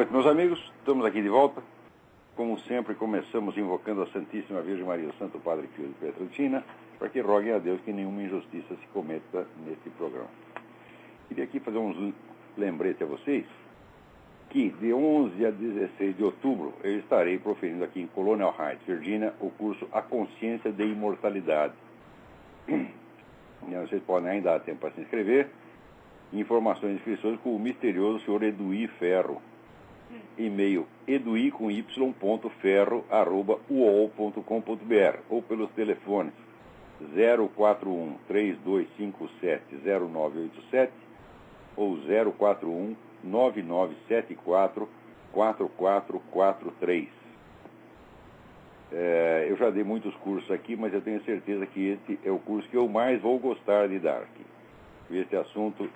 noite, meus amigos. Estamos aqui de volta. Como sempre, começamos invocando a Santíssima Virgem Maria, o Santo Padre Pio de Pietrelcina, para que roguem a Deus que nenhuma injustiça se cometa neste programa. Queria aqui fazer uns lembretes a vocês que de 11 a 16 de outubro eu estarei proferindo aqui em Colonial Heights, Virgínia, o curso A Consciência de Imortalidade. Vocês podem ainda dar tempo para se inscrever. Informações e inscrições com o misterioso senhor Eduí Ferro. E-mail edui.ferro@uol.com.br ou pelos telefones 041-3257-0987 ou 041-9974-4443. Eu já dei muitos cursos aqui, mas eu tenho certeza que esse é o curso que eu mais vou gostar de dar aqui. Esse assunto,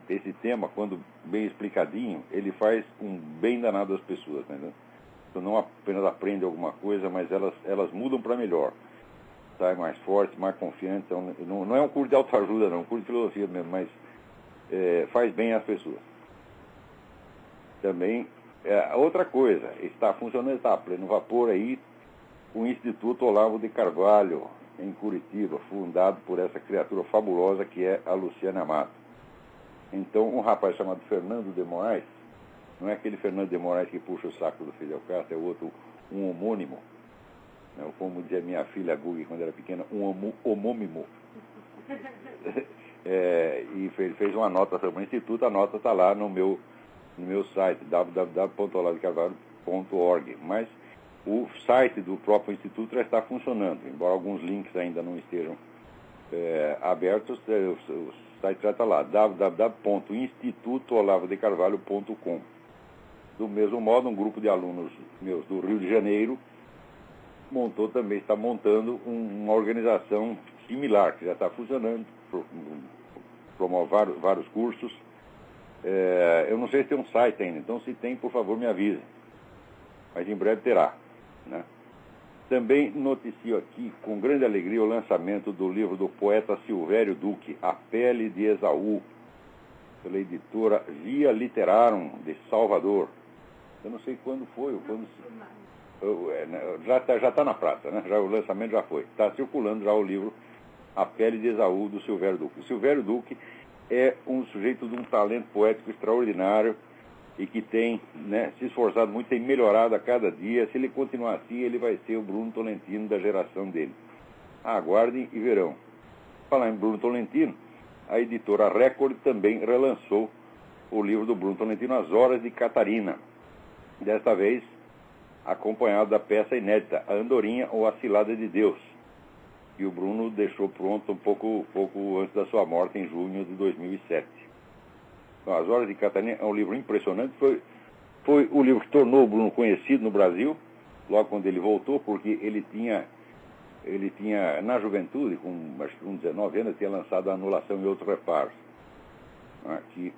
esse tema, quando bem explicadinho, ele faz um bem danado às pessoas, né? Então não apenas aprende alguma coisa, mas elas mudam para melhor. Sai mais forte, mais confiante. Então, não é um curso de autoajuda, não, é um curso de filosofia mesmo, mas faz bem às pessoas. Também, outra coisa, está funcionando, está a pleno vapor aí, o Instituto Olavo de Carvalho, em Curitiba, fundado por essa criatura fabulosa que é a Luciana Amato. Então, um rapaz chamado Fernando de Moraes, não é aquele Fernando de Moraes que puxa o saco do Fidel Castro, é outro, um homônimo, né? Como dizia minha filha Gugi quando era pequena, um homônimo. E fez uma nota sobre o Instituto, a nota está lá no meu site, www.olavodecarvalho.org, mas o site do próprio Instituto já está funcionando, embora alguns links ainda não estejam abertos. O site já está lá, www.institutoolavodecarvalho.com. Do mesmo modo, um grupo de alunos meus do Rio de Janeiro está montando uma organização similar, que já está funcionando, promove vários cursos. Eu não sei se tem um site ainda, então se tem, por favor, me avise. Mas em breve terá, né? Também noticio aqui, com grande alegria, o lançamento do livro do poeta Silvério Duque, A Pele de Esaú, pela editora Via Literarum, de Salvador. Eu não sei quando foi, já está na praça, né? O lançamento já foi. Está circulando já o livro A Pele de Esaú, do Silvério Duque. O Silvério Duque é um sujeito de um talento poético extraordinário, e que tem, né, se esforçado muito, tem melhorado a cada dia. Se ele continuar assim, ele vai ser o Bruno Tolentino da geração dele. Aguardem e verão. Falar em Bruno Tolentino, a editora Record também relançou o livro do Bruno Tolentino, As Horas de Catarina. Desta vez, acompanhado da peça inédita, A Andorinha ou A Cilada de Deus. E o Bruno deixou pronto um pouco antes da sua morte, em junho de 2007. As Horas de Catarina é um livro impressionante. Foi o livro que tornou o Bruno conhecido no Brasil, logo quando ele voltou, porque ele tinha na juventude, acho que com 19 anos, tinha lançado A Anulação e Outros Reparos, né, que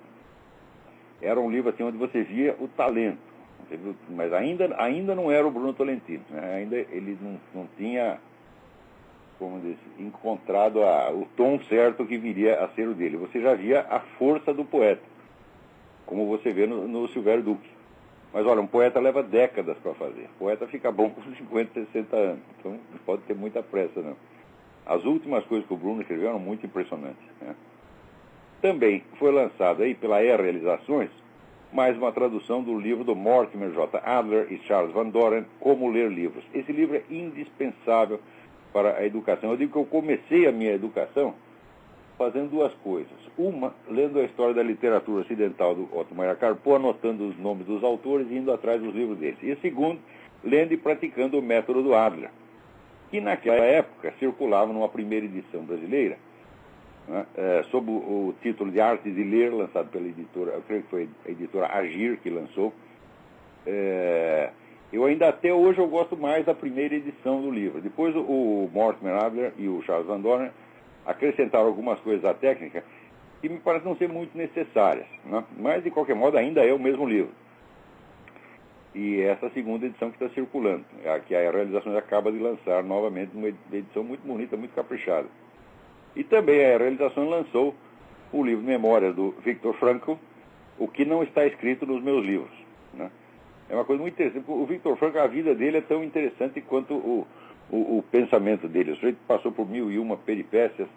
era um livro assim, onde você via o talento, mas ainda não era o Bruno Tolentino, né? Ainda ele não tinha, como diz, encontrado o tom certo que viria a ser o dele. Você já via a força do poeta, como você vê no Silvério Duque. Mas olha, um poeta leva décadas para fazer. O poeta fica bom com 50, 60 anos. Então não pode ter muita pressa, não. As últimas coisas que o Bruno escreveu eram muito impressionantes, né? Também foi lançado aí pela Realizações mais uma tradução do livro do Mortimer J. Adler e Charles Van Doren, Como Ler Livros. Esse livro é indispensável para a educação. Eu digo que eu comecei a minha educação fazendo duas coisas. Uma, lendo a história da literatura ocidental do Otto Mayer Carpo, anotando os nomes dos autores e indo atrás dos livros deles. E a segunda, lendo e praticando o método do Adler, que naquela época circulava numa primeira edição brasileira, né, sob o título de Arte de Ler, lançado pela editora, eu creio que foi a editora Agir que lançou. Eu ainda até hoje eu gosto mais da primeira edição do livro. Depois o Mortimer Adler e o Charles Van Doren acrescentaram algumas coisas à técnica que me parecem não ser muito necessárias, né? Mas de qualquer modo ainda é o mesmo livro. E essa segunda edição que está circulando, que a Realizações acaba de lançar novamente, uma edição muito bonita, muito caprichada. E também a Realizações lançou o livro Memórias do Viktor Frankl, o que não está escrito nos meus livros, né? É uma coisa muito interessante. O Victor Frankl, a vida dele é tão interessante quanto o pensamento dele. O sujeito passou por 1001 peripécias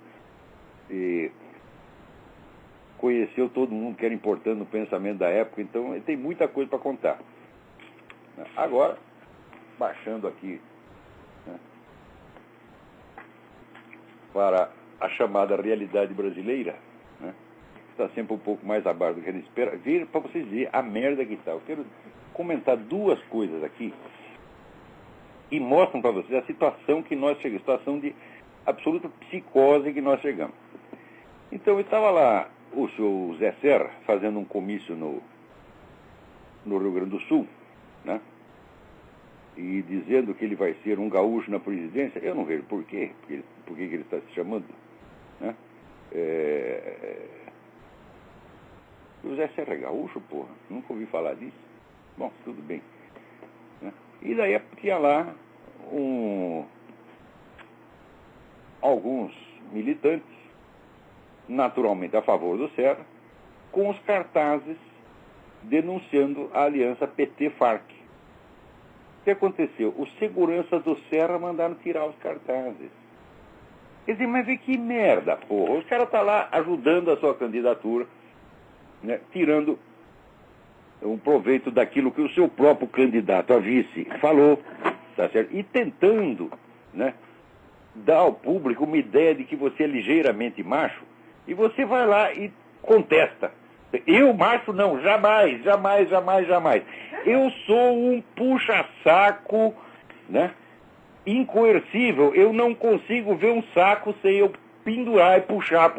e conheceu todo mundo que era importante no pensamento da época, então ele tem muita coisa para contar. Agora, baixando aqui, né, para a chamada realidade brasileira, né, está sempre um pouco mais abaixo do que ele espera. Veja para vocês verem a merda que está. Eu quero comentar duas coisas aqui e mostram para vocês a situação que nós chegamos, situação de absoluta psicose que nós chegamos. Então, eu estava lá, o senhor Zé Serra, fazendo um comício no Rio Grande do Sul, né? E dizendo que ele vai ser um gaúcho na presidência. Eu não vejo por quê, por que ele está se chamando, né? O Zé Serra é gaúcho, porra, nunca ouvi falar disso. Bom, tudo bem, né? E daí tinha lá alguns militantes, naturalmente a favor do Serra, com os cartazes denunciando a aliança PT-FARC. O que aconteceu? Os seguranças do Serra mandaram tirar os cartazes. Quer dizer, mas vê que merda, porra. Os caras estão lá ajudando a sua candidatura, né, tirando um proveito daquilo que o seu próprio candidato a vice falou, tá certo? E tentando, né, dar ao público uma ideia de que você é ligeiramente macho, e você vai lá e contesta. Eu, macho, não, jamais, jamais, jamais, jamais. Eu sou um puxa-saco, né, incoercível. Eu não consigo ver um saco sem eu pendurar e puxar.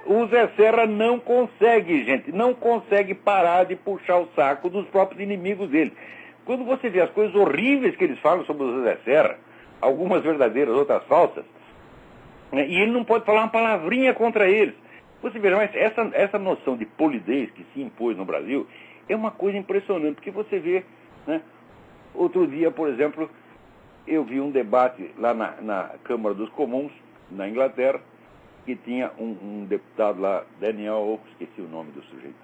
O Zé Serra não consegue, gente, não consegue parar de puxar o saco dos próprios inimigos dele. Quando você vê as coisas horríveis que eles falam sobre o Zé Serra, algumas verdadeiras, outras falsas, né, e ele não pode falar uma palavrinha contra eles. Você vê, mas essa noção de polidez que se impôs no Brasil é uma coisa impressionante, porque você vê, né, outro dia, por exemplo, eu vi um debate lá na Câmara dos Comuns, na Inglaterra, que tinha um deputado lá, Daniel, esqueci o nome do sujeito,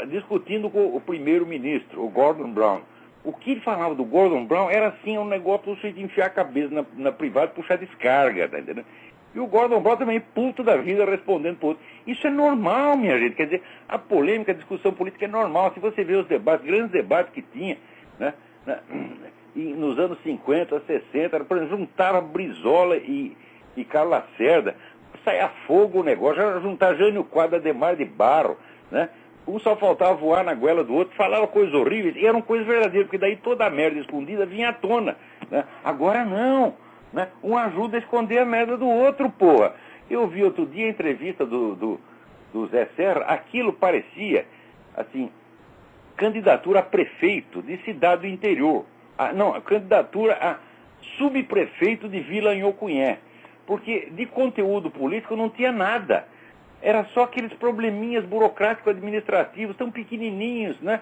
discutindo com o primeiro-ministro, o Gordon Brown. O que ele falava do Gordon Brown era assim, um negócio de enfiar a cabeça na privada e puxar descarga, tá entendendo? E o Gordon Brown também, puto da vida, respondendo por outro. Isso é normal, minha gente. Quer dizer, a polêmica, a discussão política é normal. Se você vê os debates, grandes debates que tinha, né, e nos anos 50, 60, por exemplo, juntava Brizola e Carlos Lacerda, saia fogo o negócio, já juntar Jânio Quadro, Ademar de Barro, né? Um só faltava voar na goela do outro, falava coisas horríveis, e eram coisas verdadeiras, porque daí toda a merda escondida vinha à tona, né? Agora não, né? Um ajuda a esconder a merda do outro, porra. Eu vi outro dia a entrevista do Zé Serra, aquilo parecia, assim, candidatura a prefeito de cidade do interior. Candidatura a subprefeito de Vila Nhocunyé. Porque de conteúdo político não tinha nada. Era só aqueles probleminhas burocráticos administrativos, tão pequenininhos, né?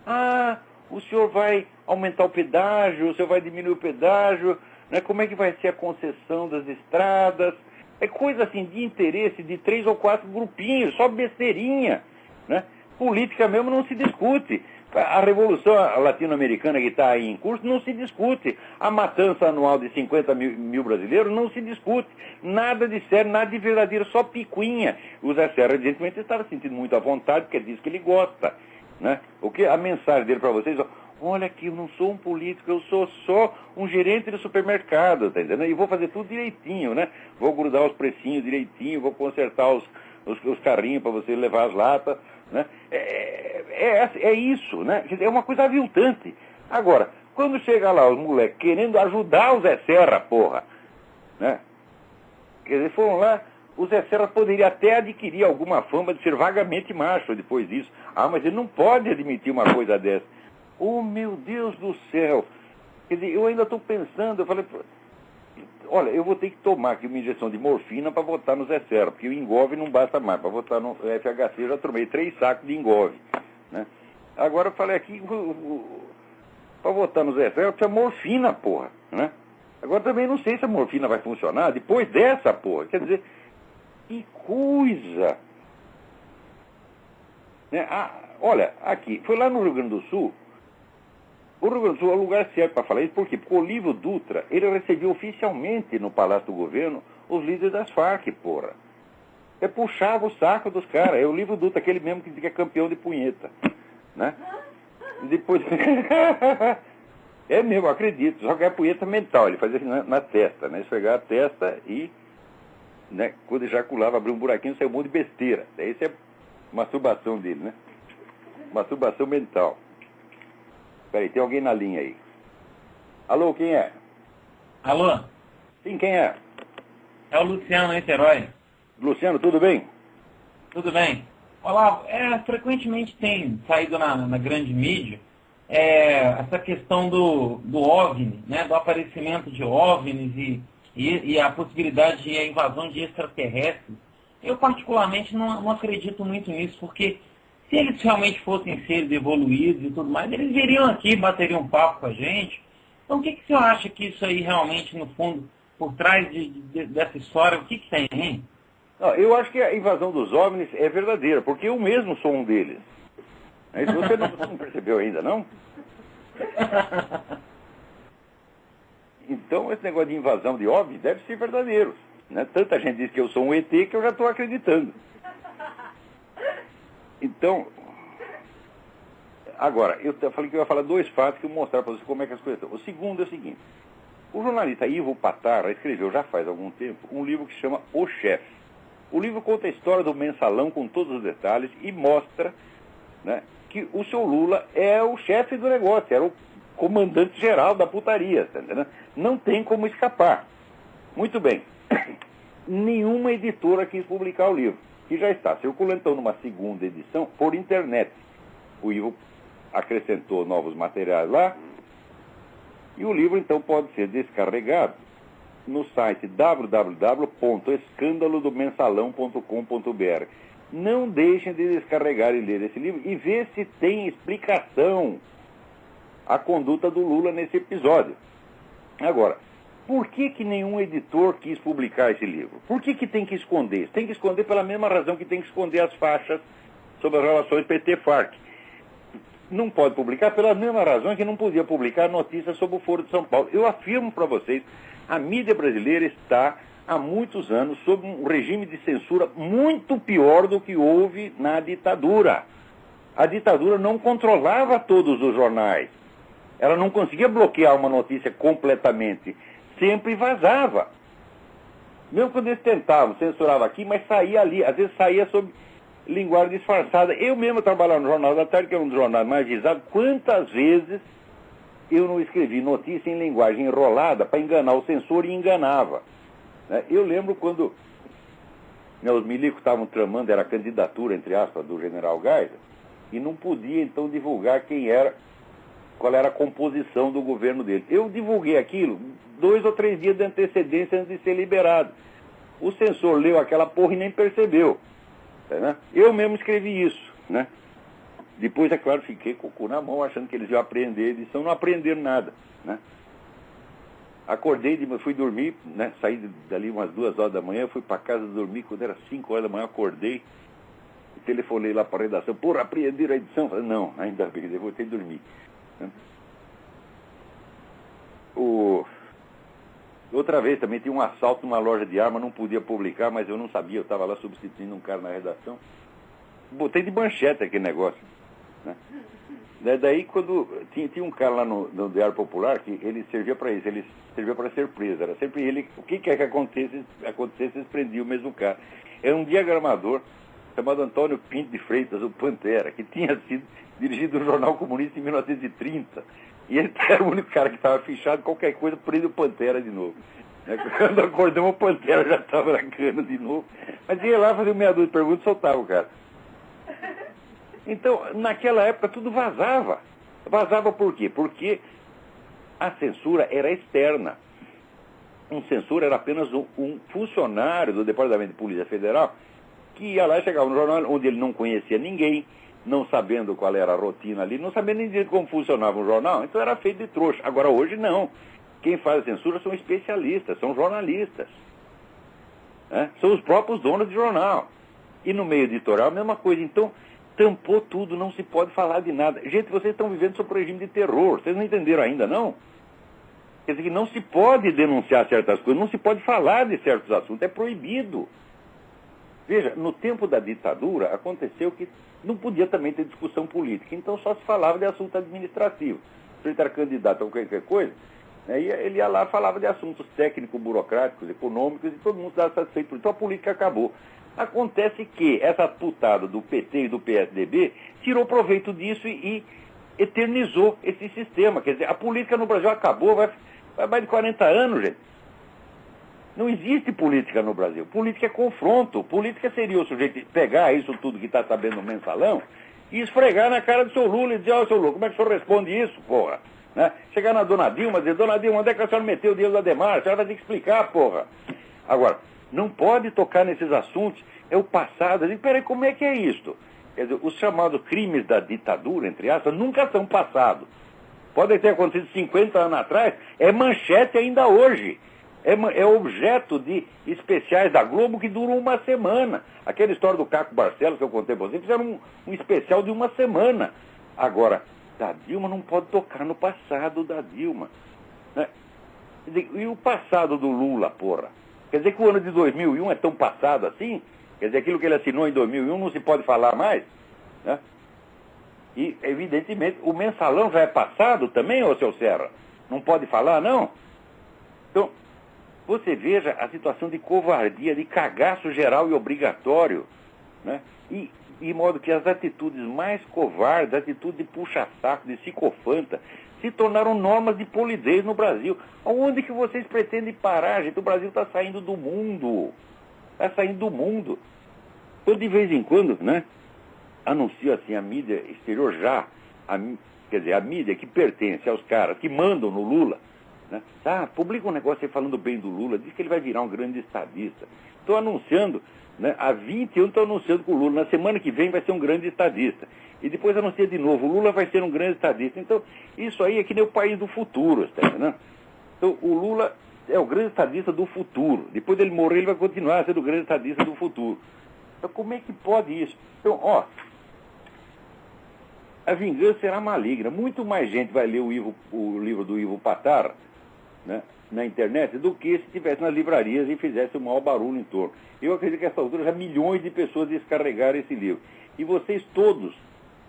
Ah, o senhor vai aumentar o pedágio, o senhor vai diminuir o pedágio, né? Como é que vai ser a concessão das estradas? É coisa assim de interesse de 3 ou 4 grupinhos, só besteirinha, né? Política mesmo não se discute. A revolução latino-americana que está aí em curso não se discute. A matança anual de 50 mil brasileiros não se discute. Nada de sério, nada de verdadeiro, só picuinha. O Zé Serra, evidentemente, estava sentindo muito à vontade, porque é disso que ele gosta, né? A mensagem dele para vocês, olha aqui, eu não sou um político, eu sou só um gerente de supermercado, tá entendendo? E vou fazer tudo direitinho, né? Vou grudar os precinhos direitinho, vou consertar os carrinhos para você levar as latas, né? É isso, né? É uma coisa aviltante. Agora, quando chega lá os moleques querendo ajudar o Zé Serra, porra, né? Quer dizer, foram lá, o Zé Serra poderia até adquirir alguma fama de ser vagamente macho depois disso. Ah, mas ele não pode admitir uma coisa dessa. Oh, meu Deus do céu! Quer dizer, eu ainda estou pensando, eu falei, olha, eu vou ter que tomar aqui uma injeção de morfina para votar no Zé Serra, porque o Engove não basta mais. Para votar no FHC eu já tomei 3 sacos de Engove, né? Agora eu falei aqui, para votar no Zé Serra precisa morfina, porra, né? Agora também não sei se a morfina vai funcionar depois dessa, porra. Quer dizer, Que coisa! Né? Olha, aqui, foi lá no Rio Grande do Sul. O Rio Grande do Sul é o lugar certo para falar isso, por quê? Porque o Olívio Dutra, ele recebeu oficialmente no Palácio do Governo os líderes das Farc, porra. Puxava o saco dos caras. É o Olívio Dutra, aquele mesmo que é campeão de punheta. Né? E depois... é mesmo, acredito. Só que é punheta mental. Ele fazia assim na testa, né? Esfregar a testa e... né? Quando ejaculava, abria um buraquinho, saiu um monte de besteira. Isso é masturbação dele, né? Masturbação mental. Peraí, tem alguém na linha aí. Alô, quem é? Alô? Sim, quem é? É o Luciano, Niterói. Luciano, tudo bem? Tudo bem. Olá, frequentemente tem saído na grande mídia essa questão do OVNI, né, do aparecimento de OVNIs e a possibilidade de invasão de extraterrestres. Eu particularmente não acredito muito nisso, porque se eles realmente fossem seres evoluídos e tudo mais, eles viriam aqui, bateriam um papo com a gente. Então o que o senhor acha que isso aí realmente, no fundo, por trás dessa história, o que tem, hein? Não, eu acho que a invasão dos OVNIs é verdadeira, porque eu mesmo sou um deles. Isso você não percebeu ainda, não? Então, esse negócio de invasão de OVNIs deve ser verdadeiro. Né? Tanta gente diz que eu sou um ET que eu já estou acreditando. Então, agora, eu falei que eu ia falar dois fatos que eu vou mostrar para vocês como é que as coisas estão. O segundo é o seguinte. O jornalista Ivo Patarra escreveu, já faz algum tempo, um livro que se chama O Chefe. O livro conta a história do mensalão com todos os detalhes e mostra, né, que o seu Lula é o chefe do negócio, era o comandante geral da putaria, tá entendendo? Não tem como escapar. Muito bem. Nenhuma editora quis publicar o livro, que já está circulando então numa segunda edição por internet. O Ivo acrescentou novos materiais lá, e o livro então pode ser descarregado no site www.escandalodomensalão.com.br. Não deixem de descarregar e ler esse livro e ver se tem explicação a conduta do Lula nesse episódio. Agora, por que nenhum editor quis publicar esse livro? Por que tem que esconder? Tem que esconder pela mesma razão que tem que esconder as faixas sobre as relações PT-FARC. Não pode publicar pela mesma razão que não podia publicar notícias sobre o Foro de São Paulo. Eu afirmo para vocês, a mídia brasileira está há muitos anos sob um regime de censura muito pior do que houve na ditadura. A ditadura não controlava todos os jornais. Ela não conseguia bloquear uma notícia completamente. Sempre vazava. Mesmo quando eles tentavam, censurava aqui, mas saía ali. Às vezes saía sob linguagem disfarçada. Eu mesmo trabalhava no Jornal da Tarde, que é um dos jornais mais visados. Quantas vezes eu não escrevi notícia em linguagem enrolada para enganar o censor e enganava. Eu lembro quando os milicos estavam tramando, era a candidatura, entre aspas, do general Geisel, e não podia então divulgar quem era, qual era a composição do governo dele. Eu divulguei aquilo 2 ou 3 dias de antecedência antes de ser liberado. O censor leu aquela porra e nem percebeu. Né? Eu mesmo escrevi isso, né? Depois, é claro, fiquei com o cu na mão, achando que eles iam aprender a edição, não aprenderam nada, né? Acordei, fui dormir, né? Saí dali umas 2 horas da manhã, fui para casa dormir, quando era 5 horas da manhã, acordei, telefonei lá para a redação, porra, apreenderam a edição? Falei, não, ainda bem, eu vou ter que dormir. Né? Outra vez também tinha um assalto numa loja de arma, não podia publicar, mas eu não sabia, eu estava lá substituindo um cara na redação. Botei de manchete aquele negócio. Né? Daí quando tinha um cara lá no Diário Popular que ele servia para isso, ele servia para ser preso. Era sempre ele, o que quer que acontecesse, eles prendiam o mesmo cara. Era um diagramador chamado Antônio Pinto de Freitas, o Pantera, que tinha sido dirigido no Jornal Comunista em 1930. E ele era o único cara que estava fichado, qualquer coisa, prende o Pantera de novo. Quando acordamos, o Pantera já estava na cana de novo. Mas ia lá fazer meia dúzia de perguntas e soltava o cara. Então, naquela época, tudo vazava. Vazava por quê? Porque a censura era externa. Um censor era apenas um funcionário do Departamento de Polícia Federal que ia lá e chegava no jornal onde ele não conhecia ninguém, não sabendo qual era a rotina ali, não sabendo nem como funcionava um jornal, então era feito de trouxa. Agora, hoje, não. Quem faz a censura são especialistas, são jornalistas. né? São os próprios donos de jornal. E no meio editorial, a mesma coisa. Então, tampou tudo, não se pode falar de nada. Gente, vocês estão vivendo sob regime de terror. Vocês não entenderam ainda, não? Quer dizer que não se pode denunciar certas coisas, não se pode falar de certos assuntos, é proibido. Veja, no tempo da ditadura, aconteceu que não podia também ter discussão política, então só se falava de assunto administrativo. Se ele era candidato a qualquer coisa, né, ele ia lá e falava de assuntos técnicos, burocráticos, econômicos, e todo mundo estava satisfeito por isso. Então a política acabou. Acontece que essa putada do PT e do PSDB tirou proveito disso e eternizou esse sistema. Quer dizer, a política no Brasil acabou, vai mais de 40 anos, gente. Não existe política no Brasil. Política é confronto. Política seria o sujeito pegar isso tudo que está sabendo no mensalão e esfregar na cara do seu Lula e dizer, ó, seu Lula, como é que o senhor responde isso, porra? Né? Chegar na dona Dilma e dizer, dona Dilma, onde é que a senhora meteu o dinheiro da Ademar? A senhora vai ter que explicar, porra. Agora, não pode tocar nesses assuntos. É o passado. Eu digo, peraí, como é que é isto? Quer dizer, os chamados crimes da ditadura, entre aspas, nunca são passados. Podem ter acontecido 50 anos atrás, é manchete ainda hoje. É objeto de especiais da Globo que duram uma semana. Aquela história do Caco Barcelos que eu contei para vocês, fizeram um especial de uma semana. Agora, da Dilma não pode tocar no passado da Dilma. Né? Quer dizer, e o passado do Lula, porra? Quer dizer que o ano de 2001 é tão passado assim? Quer dizer, aquilo que ele assinou em 2001 não se pode falar mais? Né? E, evidentemente, o mensalão já é passado também, ô seu Serra? Não pode falar, não? Então, você veja a situação de covardia, de cagaço geral e obrigatório, né? E modo que as atitudes mais covardes, atitudes de puxa-saco, de psicofanta, se tornaram normas de polidez no Brasil. Aonde que vocês pretendem parar, gente? O Brasil está saindo do mundo. Está saindo do mundo. Então, de vez em quando, né, anuncio assim, a mídia exterior já, quer dizer, a mídia que pertence aos caras que mandam no Lula, né, publica um negócio aí falando bem do Lula, diz que ele vai virar um grande estadista. Estou anunciando, né, há 20 anos estou anunciando que o Lula, na semana que vem, vai ser um grande estadista. E depois anuncia de novo, o Lula vai ser um grande estadista. Então, isso aí é que nem o país do futuro, está entendendo? Então, o Lula é o grande estadista do futuro. Depois dele morrer, ele vai continuar sendo o grande estadista do futuro. Então, como é que pode isso? Então, ó, a vingança será maligna. Muito mais gente vai ler o livro do Ivo Patar, né, na internet, do que se estivesse nas livrarias e fizesse o maior barulho em torno. Eu acredito que a essa altura já milhões de pessoas descarregaram esse livro. E vocês todos,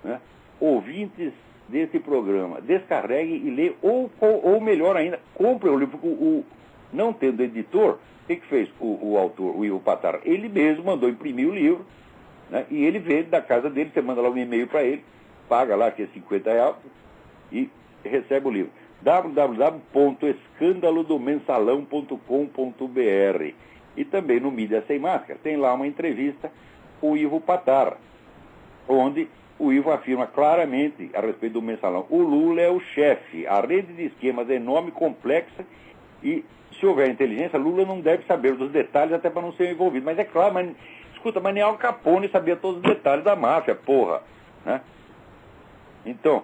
né, ouvintes desse programa, descarreguem e lêem, ou melhor ainda, comprem o livro, porque não tendo editor, o que fez o autor, o Ivo Patar? Ele mesmo mandou imprimir o livro, né, e ele vende da casa dele, você manda lá um e-mail para ele, paga lá, que é R$50, e recebe o livro. www.escandalodomensalão.com.br. E também no Mídia Sem Máscara tem lá uma entrevista com o Ivo Patar, onde o Ivo afirma claramente a respeito do mensalão: o Lula é o chefe, a rede de esquemas é enorme, complexa, e se houver inteligência, Lula não deve saber dos detalhes até para não ser envolvido. Mas é claro, escuta, mas nem Al Capone sabia todos os detalhes da máfia, porra, né? Então,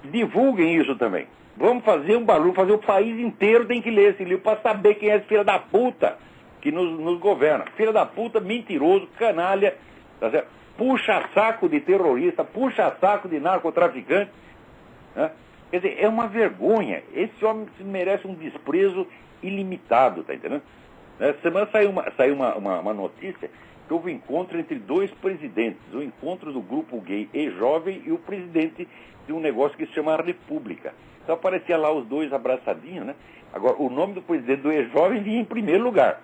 divulguem isso também. Vamos fazer um barulho, fazer o país inteiro tem que ler esse livro para saber quem é esse filho da puta que nos governa. Filho da puta, mentiroso, canalha, tá certo? Puxa saco de terrorista, puxa saco de narcotraficante, né? Quer dizer, é uma vergonha. Esse homem merece um desprezo ilimitado, tá entendendo? Essa semana saiu uma notícia que houve um encontro entre dois presidentes, o encontro do grupo gay E-Jovem e o presidente de um negócio que se chama República. Então aparecia lá os dois abraçadinhos, né? Agora, o nome do presidente do E-Jovem vinha em primeiro lugar,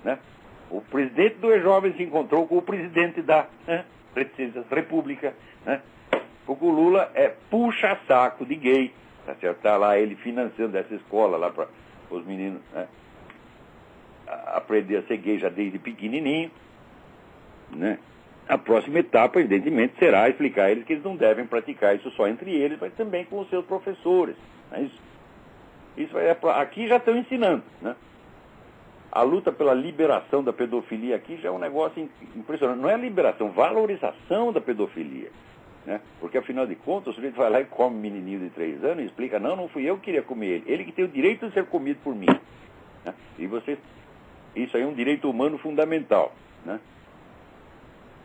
né? O presidente do E-Jovem se encontrou com o presidente da República, né? Porque o Lula é puxa-saco de gay, tá certo? Tá lá ele financiando essa escola lá para os meninos, né, aprender a ser gay já desde pequenininho, né? A próxima etapa, evidentemente, será explicar a eles que eles não devem praticar isso só entre eles, mas também com os seus professores. Né? Isso aqui já estão ensinando, né? A luta pela liberação da pedofilia aqui já é um negócio impressionante. Não é liberação, valorização da pedofilia, né? Porque, afinal de contas, o sujeito vai lá e come um menininho de 3 anos e explica: não fui eu que queria comer ele. Ele que tem o direito de ser comido por mim, né? E vocês Isso aí é um direito humano fundamental, né?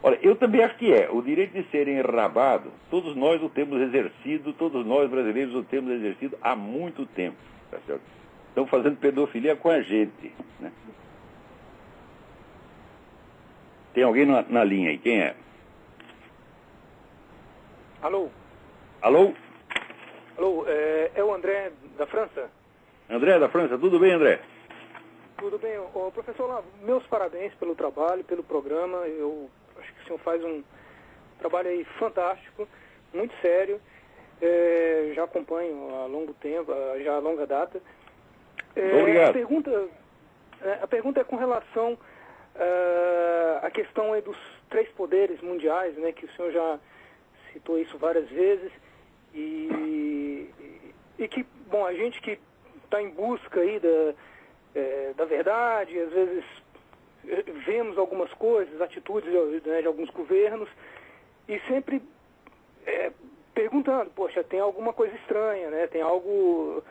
Olha, eu também acho que é. O direito de ser enrabado, todos nós o temos exercido, todos nós brasileiros o temos exercido há muito tempo, tá certo? Estão fazendo pedofilia com a gente, né? Tem alguém na linha aí, quem é? Alô? Alô? Alô, é o André da França? André da França, tudo bem, André? Tudo bem. Ô, professor Olavo, meus parabéns pelo trabalho, pelo programa. Eu acho que o senhor faz um trabalho aí fantástico, muito sério. Já acompanho há longo tempo, já há longa data. Obrigado. A pergunta é com relação à questão aí dos 3 poderes mundiais, né, que o senhor já citou isso várias vezes, e que, bom, a gente que está em busca aí da verdade, às vezes vemos algumas coisas, atitudes, né, de alguns governos, e sempre perguntando, poxa, tem alguma coisa estranha, né, tem algo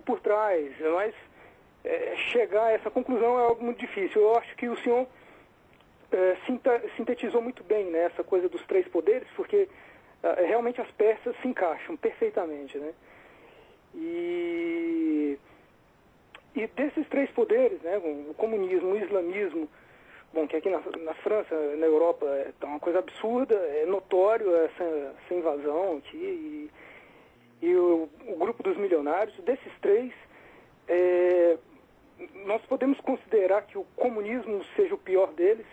por trás, mas chegar a essa conclusão é algo muito difícil. Eu acho que o senhor sintetizou muito bem, né, essa coisa dos 3 poderes, porque realmente as peças se encaixam perfeitamente, né? E desses 3 poderes, né, o comunismo, o islamismo, bom, que aqui na França, na Europa, é uma coisa absurda, é notório essa invasão aqui, e o grupo dos milionários, desses 3, nós podemos considerar que o comunismo seja o pior deles?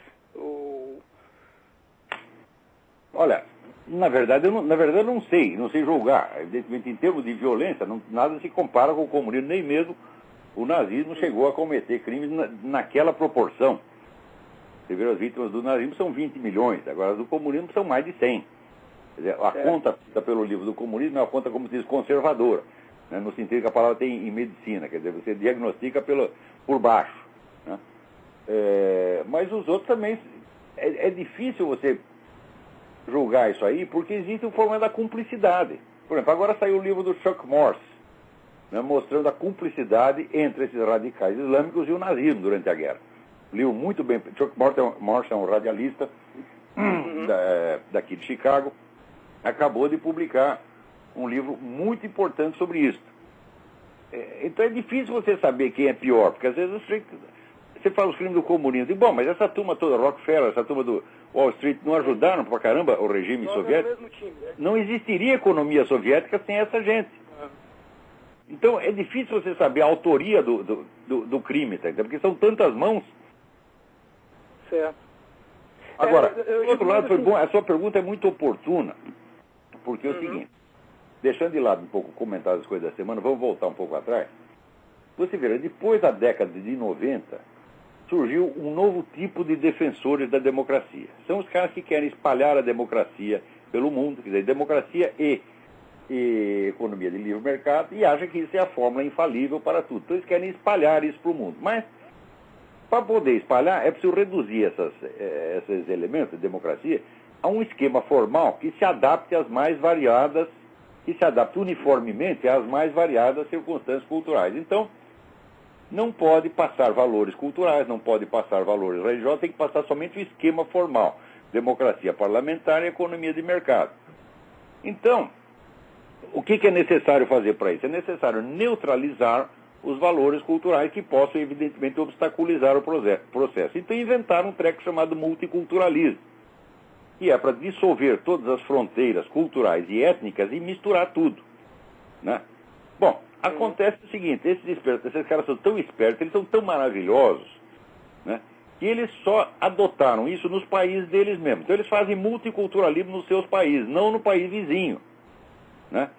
Olha, na verdade eu não sei julgar. Evidentemente, em termos de violência, nada se compara com o comunismo, nem mesmo o nazismo chegou a cometer crimes naquela proporção. Você vê, as vítimas do nazismo são 20 milhões, agora as do comunismo são mais de 100. Quer dizer, a conta pelo livro do comunismo é uma conta, como se diz, conservadora, né, no sentido que a palavra tem em medicina, quer dizer, você diagnostica por baixo, né? Mas os outros também, é difícil você julgar isso aí, porque existe o problema da cumplicidade. Por exemplo, agora saiu o livro do Chuck Morse, né, mostrando a cumplicidade entre esses radicais islâmicos e o nazismo durante a guerra. Liu muito bem. Chuck Morse é um radialista daqui de Chicago, acabou de publicar um livro muito importante sobre isso. Então é difícil você saber quem é pior, porque às vezes você fala os crimes do comunismo, e bom, mas essa turma toda, Rockefeller, essa turma do Wall Street, não ajudaram pra caramba o regime soviético? Mesmo time, né? Não existiria economia soviética sem essa gente. Então é difícil você saber a autoria do crime, tá? Porque são tantas mãos. Certo. Agora, do outro lado, foi bom, a sua pergunta é muito oportuna, porque é o seguinte, deixando de lado um pouco o comentário das coisas da semana, vamos voltar um pouco atrás. Você vê, depois da década de 90, surgiu um novo tipo de defensores da democracia. São os caras que querem espalhar a democracia pelo mundo, quer dizer, democracia e economia de livre mercado, e acham que isso é a fórmula infalível para tudo. Então eles querem espalhar isso para o mundo. Mas, para poder espalhar, é preciso reduzir esses elementos de democracia a um esquema formal que se adapte às mais variadas, que se adapte uniformemente às mais variadas circunstâncias culturais. Então, não pode passar valores culturais, não pode passar valores religiosos, tem que passar somente o esquema formal. Democracia parlamentar e economia de mercado. Então, o que é necessário fazer para isso? É necessário neutralizar os valores culturais que possam, evidentemente, obstaculizar o processo. Então, inventaram um treco chamado multiculturalismo, que é para dissolver todas as fronteiras culturais e étnicas e misturar tudo, né? Bom, acontece o seguinte, esses caras são tão espertos, eles são tão maravilhosos, né, que eles só adotaram isso nos países deles mesmos. Então eles fazem multiculturalismo nos seus países, não no país vizinho, né?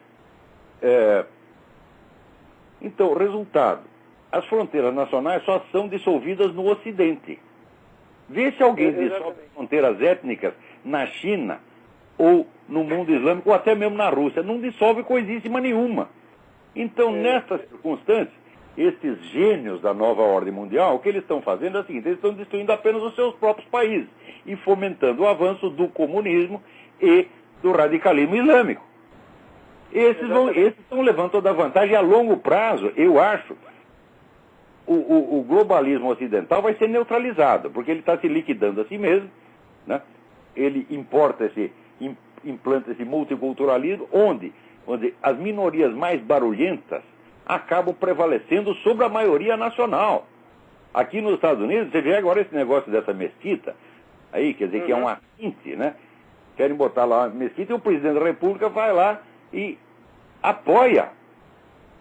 Então, resultado, as fronteiras nacionais só são dissolvidas no Ocidente. Vê se alguém dissolve fronteiras étnicas na China, ou no mundo islâmico, ou até mesmo na Rússia. Não dissolve coisíssima nenhuma. Então, nessas circunstâncias, esses gênios da nova ordem mundial, o que eles estão fazendo é o seguinte, eles estão destruindo apenas os seus próprios países e fomentando o avanço do comunismo e do radicalismo islâmico. Esses estão levando toda a vantagem, e a longo prazo, eu acho, o globalismo ocidental vai ser neutralizado, porque ele está se liquidando a si mesmo, né? Ele implanta esse multiculturalismo, onde as minorias mais barulhentas acabam prevalecendo sobre a maioria nacional. Aqui nos Estados Unidos, você vê agora esse negócio dessa mesquita, aí, quer dizer, que é um assinte, né? Querem botar lá uma mesquita e o presidente da República vai lá e apoia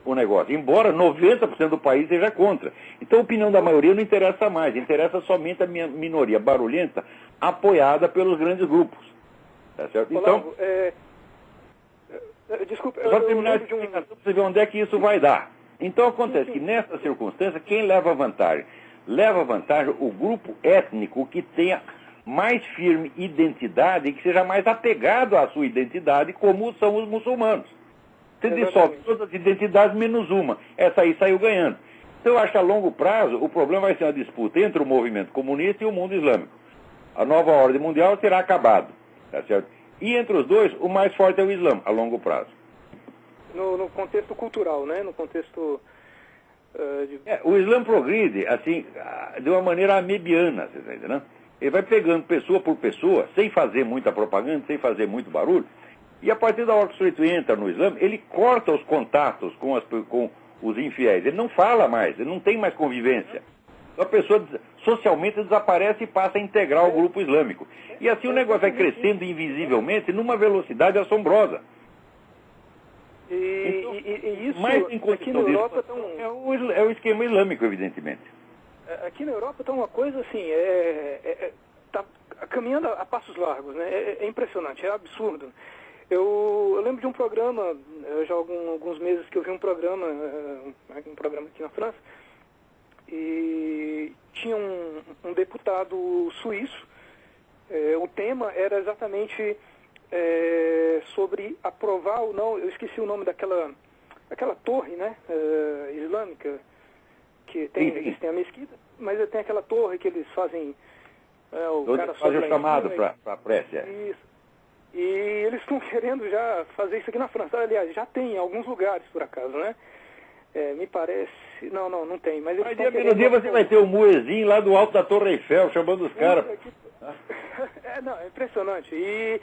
o negócio, embora 90% do país seja contra. Então a opinião da maioria não interessa mais, interessa somente a minoria barulhenta apoiada pelos grandes grupos. Tá certo? Então, desculpa, só terminar de explicação para você ver onde é que isso vai dar. Então acontece que nessa circunstância, quem leva vantagem? Leva vantagem o grupo étnico que tenha mais firme identidade e que seja mais apegado à sua identidade, como são os muçulmanos. Você dissolve todas as identidades menos uma. Essa aí saiu ganhando. Então eu acho que a longo prazo o problema vai ser uma disputa entre o movimento comunista e o mundo islâmico. A nova ordem mundial será acabada. Tá certo? E entre os dois, o mais forte é o Islã, a longo prazo. No contexto cultural, né? No contexto... o Islã progride, assim, de uma maneira amebiana, você está entendendo? Ele vai pegando pessoa por pessoa, sem fazer muita propaganda, sem fazer muito barulho, e a partir da hora que o sujeito entra no Islã, ele corta os contatos com os infiéis. Ele não fala mais, ele não tem mais convivência. A pessoa socialmente desaparece e passa a integrar o grupo islâmico. E assim o negócio vai crescendo invisivelmente numa velocidade assombrosa. Então, isso mais em aqui na Europa é o esquema islâmico, evidentemente. Aqui na Europa está uma coisa assim, tá caminhando a passos largos, né? É impressionante, é absurdo. Eu lembro de um programa, já há alguns meses que eu vi um programa aqui na França, e tinha um deputado suíço. O tema era exatamente sobre aprovar ou não, eu esqueci o nome daquela torre, né, islâmica, que eles têm a mesquita, mas tem aquela torre que eles fazem, o cara faz o chamado para a prece. Isso. E eles estão querendo já fazer isso aqui na França. Aliás, já tem em alguns lugares, por acaso, né? Me parece... Não tem. Mas eles estão querendo... No dia você vai ter o muezzin lá do alto da Torre Eiffel, chamando os caras. É impressionante. E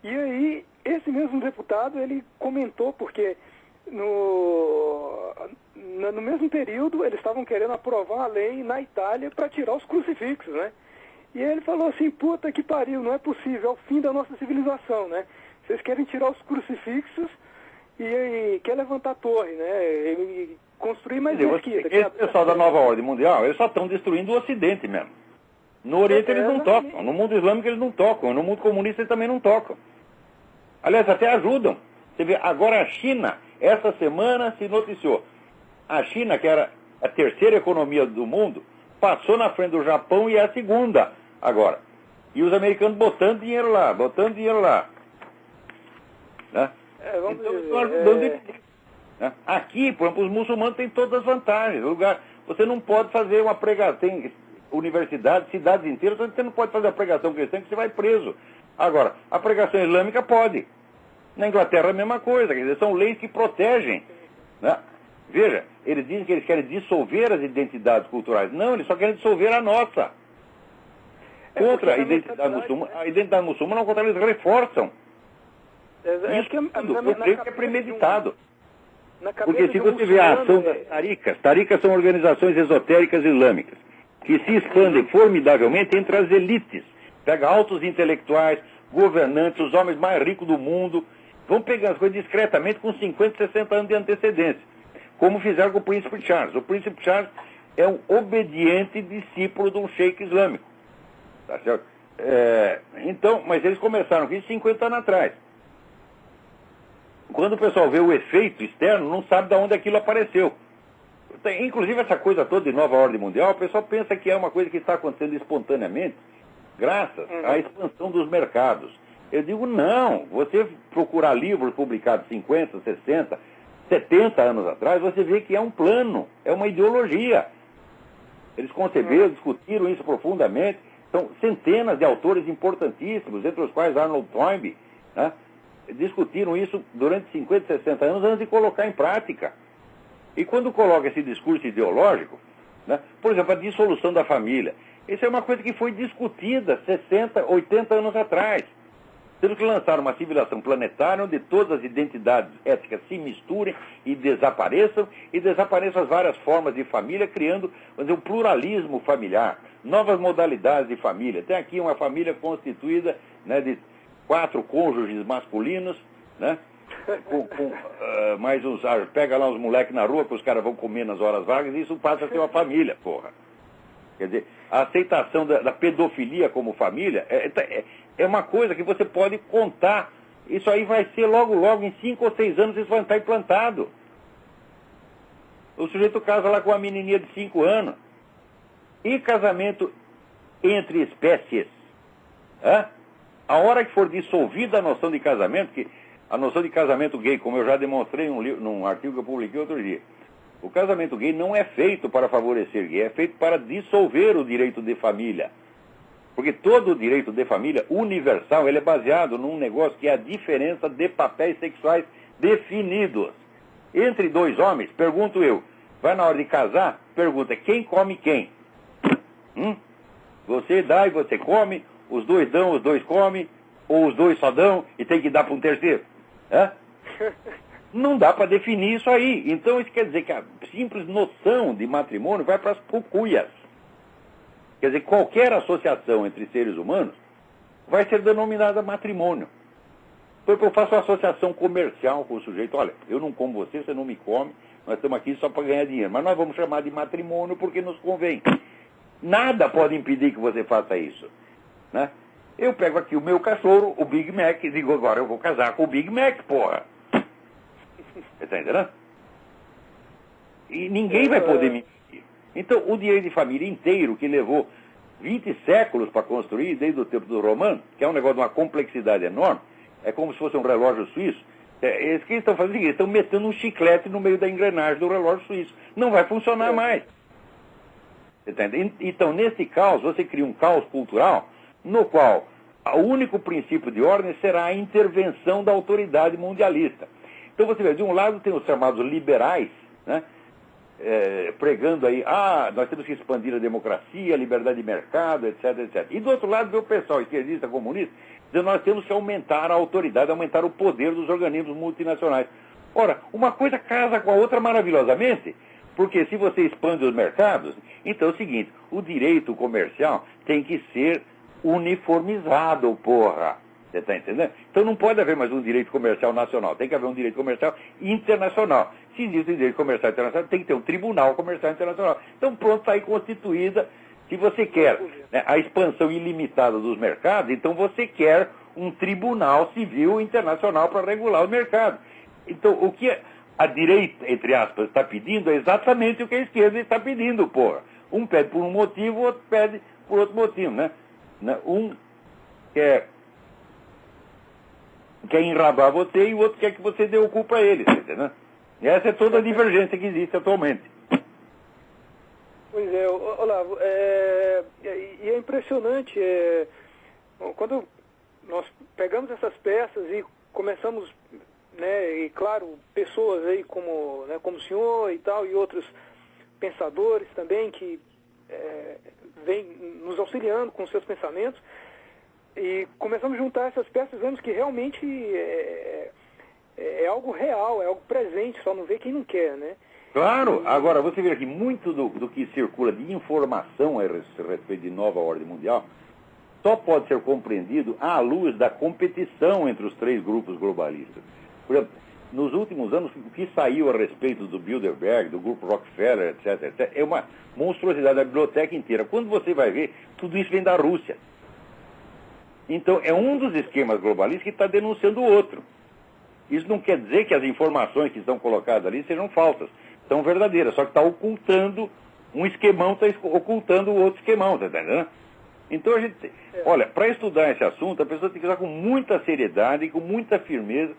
aí, esse mesmo deputado, ele comentou, porque no mesmo período eles estavam querendo aprovar a lei na Itália para tirar os crucifixos, né? E ele falou assim, puta que pariu, não é possível, é o fim da nossa civilização, né? Vocês querem tirar os crucifixos e quer levantar a torre, né? E construir mais mesquita. Esse pessoal da nova ordem mundial, eles só estão destruindo o Ocidente mesmo. No Oriente eles não tocam, no mundo islâmico eles não tocam, no mundo comunista eles também não tocam. Aliás, até ajudam. Você vê, agora a China, essa semana se noticiou. A China, que era a terceira economia do mundo, passou na frente do Japão e é a segunda agora. E os americanos botando dinheiro lá. Né? Então eles estão ajudando eles. Né? Aqui, por exemplo, os muçulmanos têm todas as vantagens. Você não pode fazer uma pregação. Tem universidades, cidades inteiras, você não pode fazer a pregação cristã que você vai preso. Agora, a pregação islâmica pode. Na Inglaterra é a mesma coisa, quer dizer, são leis que protegem. Né? Veja, eles dizem que eles querem dissolver as identidades culturais. Não, eles só querem dissolver a nossa. Contra a identidade muçulmana, ao contrário, eles reforçam. Isso eu creio que é premeditado. Porque se você vê a ação das taricas são organizações esotéricas islâmicas, que se expandem formidavelmente entre as elites. Pega altos intelectuais, governantes, os homens mais ricos do mundo, vão pegando as coisas discretamente com 50, 60 anos de antecedência. Como fizeram com o príncipe Charles. O príncipe Charles é um obediente discípulo de um sheik islâmico. Tá certo? Então, mas eles começaram com isso 50 anos atrás. Quando o pessoal vê o efeito externo, não sabe de onde aquilo apareceu. Inclusive essa coisa toda de nova ordem mundial, o pessoal pensa que é uma coisa que está acontecendo espontaneamente, graças à expansão dos mercados. Eu digo, não. Você procurar livros publicados 50, 60, 70 anos atrás, você vê que é um plano, é uma ideologia. Eles conceberam, discutiram isso profundamente. São centenas de autores importantíssimos, entre os quais Arnold Toynbee, né, discutiram isso durante 50, 60 anos antes de colocar em prática. E quando coloca esse discurso ideológico, Né? Por exemplo, a dissolução da família. Isso é uma coisa que foi discutida 60, 80 anos atrás. Temos que lançar uma civilização planetária onde todas as identidades étnicas se misturem e desapareçam as várias formas de família, criando, vamos dizer, um pluralismo familiar, novas modalidades de família. Tem aqui uma família constituída, né, de 4 cônjuges masculinos, né? Mais uns, pega lá uns moleques na rua que os caras vão comer nas horas vagas e isso passa a ser uma família, porra. Quer dizer, a aceitação da pedofilia como família é uma coisa que você pode contar. Isso aí vai ser logo, em 5 ou 6 anos, isso vai estar implantado. O sujeito casa lá com uma menininha de 5 anos. E casamento entre espécies. A hora que for dissolvida a noção de casamento, que a noção de casamento gay, como eu já demonstrei num artigo que eu publiquei outro dia, o casamento gay não é feito para favorecer gay, é feito para dissolver o direito de família. Porque todo o direito de família universal, ele é baseado num negócio que é a diferença de papéis sexuais definidos. Entre 2 homens, pergunto eu, vai na hora de casar, pergunta, quem come quem? Você dá e você come, os 2 dão, os 2 comem, ou os 2 só dão e tem que dar para um terceiro? Não dá para definir isso aí. Então isso quer dizer que a simples noção de matrimônio vai para as cucuias. Quer dizer, qualquer associação entre seres humanos vai ser denominada matrimônio. Porque eu faço uma associação comercial com o sujeito, olha, eu não como você, você não me come, nós estamos aqui só para ganhar dinheiro, mas nós vamos chamar de matrimônio porque nos convém. Nada pode impedir que você faça isso, né? Eu pego aqui o meu cachorro, o Big Mac, e digo, agora eu vou casar com o Big Mac, porra. Você está entendendo? E ninguém vai poder me impedir. Então, o direito de família inteiro, que levou 20 séculos para construir, desde o tempo do romano, que é um negócio de uma complexidade enorme, é como se fosse um relógio suíço. Eles que estão fazendo, eles estão metendo um chiclete no meio da engrenagem do relógio suíço. Não vai funcionar mais. Você tá entendendo? Então, nesse caos, você cria um caos cultural no qual o único princípio de ordem será a intervenção da autoridade mundialista. Então você vê, de um lado tem os chamados liberais, né, pregando aí, nós temos que expandir a democracia, a liberdade de mercado, etc, etc. E do outro lado vê o pessoal esquerdista, comunista, dizendo nós temos que aumentar a autoridade, aumentar o poder dos organismos multinacionais. Ora, uma coisa casa com a outra maravilhosamente, porque se você expande os mercados, então é o seguinte, o direito comercial tem que ser uniformizado, porra. Você está entendendo? Então não pode haver mais um direito comercial nacional, tem que haver um direito comercial internacional. Se existe um direito comercial internacional, tem que ter um tribunal comercial internacional. Então pronto, está aí constituída. Se você quer, né, a expansão ilimitada dos mercados, então você quer um tribunal civil internacional para regular o mercado. Então o que a direita, entre aspas, está pedindo é exatamente o que a esquerda está pedindo, porra. Um pede por um motivo, o outro pede por outro motivo, né? Um quer enrabar você e o outro quer que você dê o cu para ele, entendeu? E essa é toda a divergência que existe atualmente. Pois é, Olavo, e é impressionante, quando nós pegamos essas peças e começamos, né, e claro, pessoas aí como, né, como o senhor e tal, e outros pensadores também que vêm nos auxiliando com seus pensamentos, e começamos a juntar essas peças, vemos que realmente é algo real, é algo presente, só não vê quem não quer, né? Claro, agora você vê que muito do que circula de informação a respeito de nova ordem mundial só pode ser compreendido à luz da competição entre os 3 grupos globalistas. Por exemplo, nos últimos anos, o que saiu a respeito do Bilderberg, do grupo Rockefeller, etc., etc., é uma monstruosidade da biblioteca inteira. Quando você vai ver, tudo isso vem da Rússia. Então, é um dos esquemas globalistas que está denunciando o outro. Isso não quer dizer que as informações que estão colocadas ali sejam falsas. São verdadeiras, só que está ocultando um esquemão, está ocultando o outro esquemão, tá entendendo? Então a gente, olha, para estudar esse assunto, a pessoa tem que estar com muita seriedade, com muita firmeza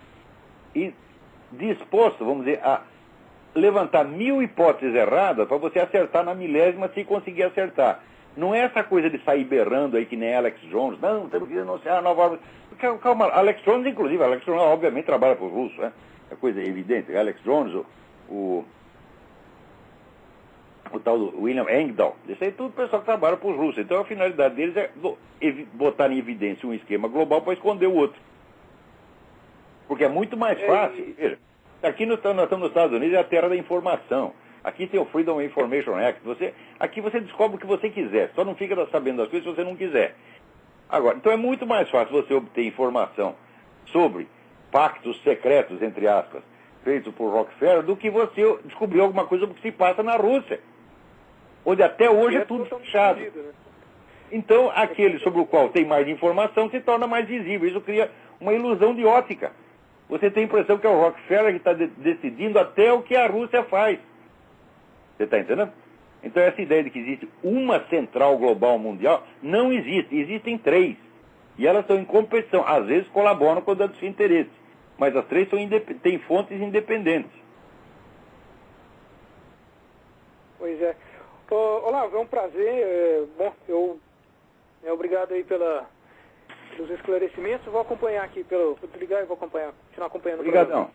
e disposto, vamos dizer, a levantar 1000 hipóteses erradas para você acertar na milésima se conseguir acertar. Não é essa coisa de sair berrando aí que nem Alex Jones, não, temos que denunciar a nova ordem. Calma, Alex Jones, inclusive, Alex Jones obviamente trabalha para os russos, né? É coisa evidente. Alex Jones, o o tal do William Engdahl. Isso aí é tudo pessoal que trabalha para os russos. Então a finalidade deles é botar em evidência um esquema global para esconder o outro. Porque é muito mais fácil. Veja, aqui nós estamos nos Estados Unidos, é a terra da informação. Aqui tem o Freedom of Information Act. Aqui você descobre o que você quiser. Só não fica sabendo das coisas se você não quiser. Agora, então é muito mais fácil você obter informação sobre pactos secretos, entre aspas, feitos por Rockefeller, do que você descobrir alguma coisa sobre o que se passa na Rússia. Onde até hoje é tudo fechado. Né? Então, aquele sobre o qual tem mais informação se torna mais visível. Isso cria uma ilusão de ótica. Você tem a impressão que é o Rockefeller que está decidindo até o que a Rússia faz. Você está entendendo? Então, essa ideia de que existe uma central global mundial não existe. Existem três. E elas estão em competição. Às vezes colaboram com os seus interesses. Mas as três têm fontes independentes. Pois é. Olavo, é um prazer. Obrigado aí pelos esclarecimentos. Eu vou acompanhar aqui, vou ligar e vou continuar acompanhando. Obrigadão.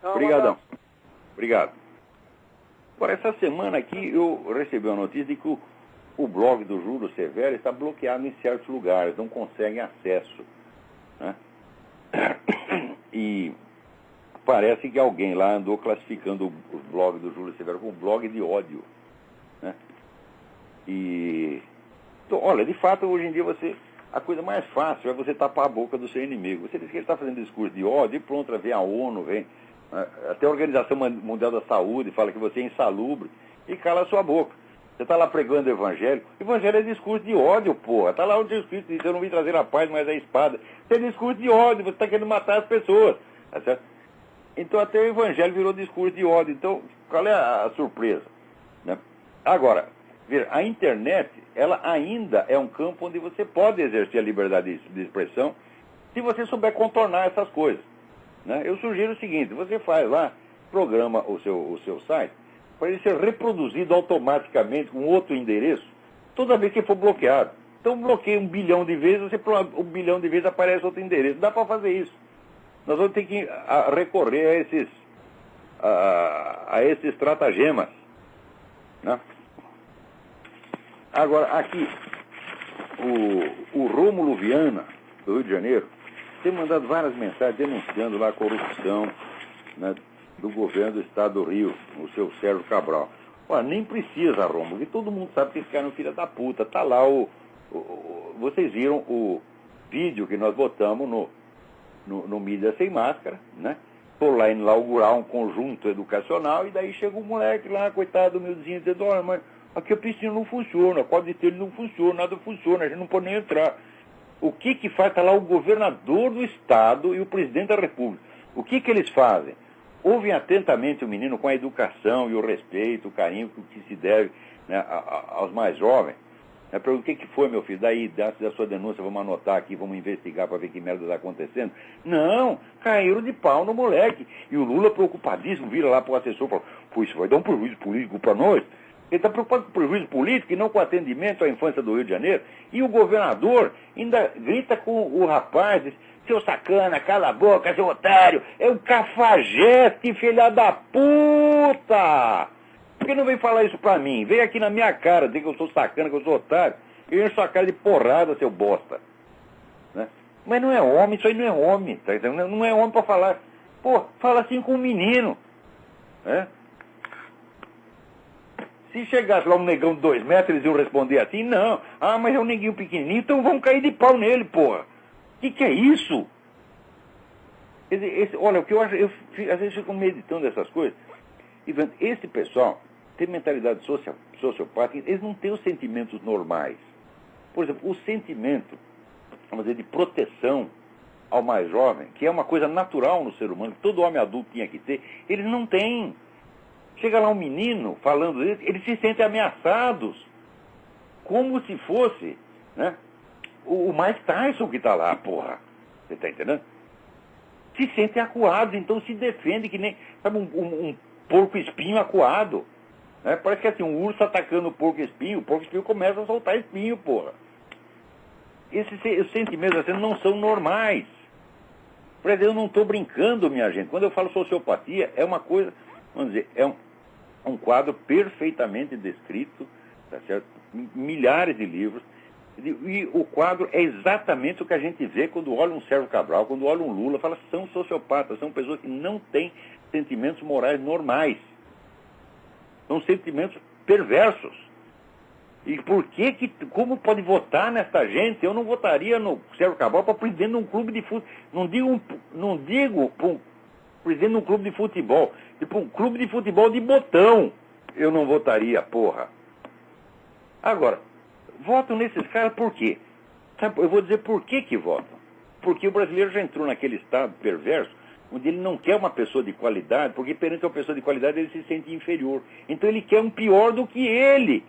Obrigadão. Obrigado. Agora, essa semana aqui eu recebi uma notícia de que o blog do Júlio Severo está bloqueado em certos lugares, não conseguem acesso. Né? E parece que alguém lá andou classificando o blog do Júlio Severo como blog de ódio. Né? Então, olha, de fato, hoje em dia a coisa mais fácil é você tapar a boca do seu inimigo. Você diz que ele está fazendo discurso de ódio e pronto, vem a ONU, vem até a Organização Mundial da Saúde, fala que você é insalubre e cala a sua boca. Você está lá pregando o evangelho. O evangelho é discurso de ódio, porra. Está lá o discurso de eu não vim trazer a paz, mas a espada. Isso é discurso de ódio, você está querendo matar as pessoas. Tá certo? Então até o evangelho virou discurso de ódio. Então, qual é a surpresa? Né? Agora, veja, a internet, ela ainda é um campo onde você pode exercer a liberdade de expressão se você souber contornar essas coisas. Né? Eu sugiro o seguinte, você faz lá, programa o seu site, para ele ser reproduzido automaticamente com outro endereço, toda vez que for bloqueado. Então bloqueia 1 bilhão de vezes, 1 bilhão de vezes aparece outro endereço. Dá para fazer isso. Nós vamos ter que recorrer a esses estratagemas. Né? Agora, aqui, o Rômulo Viana, do Rio de Janeiro, tem mandado várias mensagens denunciando lá a corrupção, né, do governo do estado do Rio, o seu Sérgio Cabral. Olha, nem precisa, Rômulo, porque todo mundo sabe que esse cara é um filho da puta. Tá lá vocês viram o vídeo que nós botamos no Mídia Sem Máscara, né? Por lá inaugurar um conjunto educacional e daí chega um moleque lá, coitado, humildezinho, dizendo, olha, mas aqui a piscina não funciona, a quadra de telha não funciona, nada funciona, a gente não pode nem entrar. O que faz? Está lá o governador do estado e o presidente da república. O que eles fazem? Ouvem atentamente o menino com a educação e o respeito, o carinho que se deve, né, aos mais jovens. Pergunta, o que foi, meu filho? Daí, da sua denúncia, vamos anotar aqui, vamos investigar para ver que merda está acontecendo. Não, caíram de pau no moleque. E o Lula, preocupadíssimo, vira lá para o assessor e fala, pô, isso vai dar um prejuízo político para nós. Ele está preocupado com o prejuízo político e não com o atendimento à infância do Rio de Janeiro. E o governador ainda grita com o rapaz, diz, seu sacana, cala a boca, seu otário, é um cafajeste, filha da puta! Por que não vem falar isso pra mim? Vem aqui na minha cara, dizer que eu sou sacana, que eu sou otário, e enche sua cara de porrada, seu bosta. Né? Mas não é homem, isso aí não é homem, tá entendendo? Não é homem pra falar. Pô, fala assim com um menino. Né? Se chegasse lá um negão de 2 metros, eles iam responder assim, não. Ah, mas é um neguinho pequenininho, então vamos cair de pau nele, porra. Que é isso? Olha, o que eu acho, às vezes fico meditando essas coisas, e vendo, esse pessoal tem mentalidade sociopática, eles não têm os sentimentos normais. Por exemplo, o sentimento, vamos dizer, de proteção ao mais jovem, que é uma coisa natural no ser humano, que todo homem adulto tinha que ter, eles não têm. Chega lá um menino falando isso, eles se sentem ameaçados, como se fosse, né, o Mike Tyson que está lá, porra. Você está entendendo? Se sentem acuados, então se defende que nem, sabe, um porco-espinho acuado. Né? Parece que assim, um urso atacando o porco-espinho começa a soltar espinho, porra. Esses sentimentos assim não são normais. Por exemplo, eu não estou brincando, minha gente. Quando eu falo sociopatia, é uma coisa, vamos dizer, Um quadro perfeitamente descrito, tá certo? Milhares de livros. E o quadro é exatamente o que a gente vê quando olha um Sérgio Cabral, quando olha um Lula, fala, são sociopatas, são pessoas que não têm sentimentos morais normais. São sentimentos perversos. E por que, como pode votar nessa gente? Eu não votaria no Sérgio Cabral para presidente de um clube de futebol. Não digo para presidente de um clube de futebol. Tipo um clube de futebol de botão. Eu não votaria, porra. Agora, votam nesses caras por quê? Sabe, eu vou dizer por que votam. Porque o brasileiro já entrou naquele estado perverso, onde ele não quer uma pessoa de qualidade, porque perante uma pessoa de qualidade ele se sente inferior. Então ele quer um pior do que ele.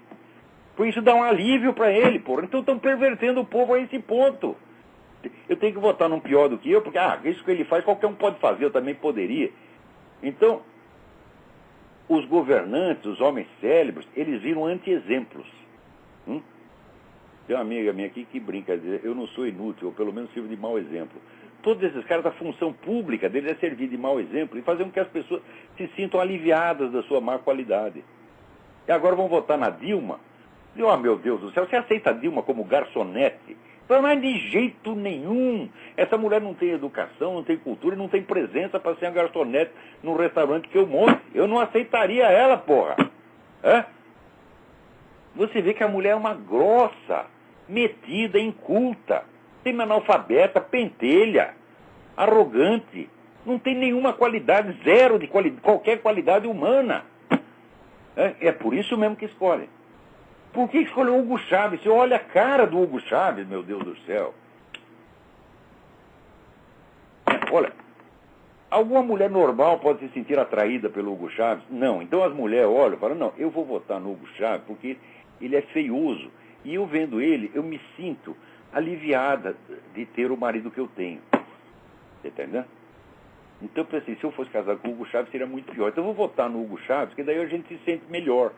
Por isso dá um alívio para ele, porra. Então estão pervertendo o povo a esse ponto. Eu tenho que votar num pior do que eu, porque isso que ele faz qualquer um pode fazer, eu também poderia. Então, os governantes, os homens célebres, eles viram anti-exemplos. Tem uma amiga minha aqui que brinca, diz, eu não sou inútil, ou pelo menos sirvo de mau exemplo. Todos esses caras, a função pública deles é servir de mau exemplo e fazer com que as pessoas se sintam aliviadas da sua má qualidade. E agora vão votar na Dilma. E, meu Deus do céu, você aceita a Dilma como garçonete? Mas de jeito nenhum. Essa mulher não tem educação, não tem cultura, não tem presença para ser uma garçonete num restaurante que eu monte. Eu não aceitaria ela, porra. Você vê que a mulher é uma grossa, metida, inculta, semi-analfabeta, pentelha, arrogante, não tem nenhuma qualidade, zero de qualquer qualidade humana. É por isso mesmo que escolhe. Por que escolheu o Hugo Chávez? Você olha a cara do Hugo Chávez, meu Deus do céu. Olha, alguma mulher normal pode se sentir atraída pelo Hugo Chávez? Não. Então as mulheres olham e falam, não, eu vou votar no Hugo Chávez porque ele é feioso. E eu vendo ele, eu me sinto aliviada de ter o marido que eu tenho. Você tá entendendo? Então eu pensei, se eu fosse casar com o Hugo Chávez seria muito pior. Então eu vou votar no Hugo Chávez, porque daí a gente se sente melhor.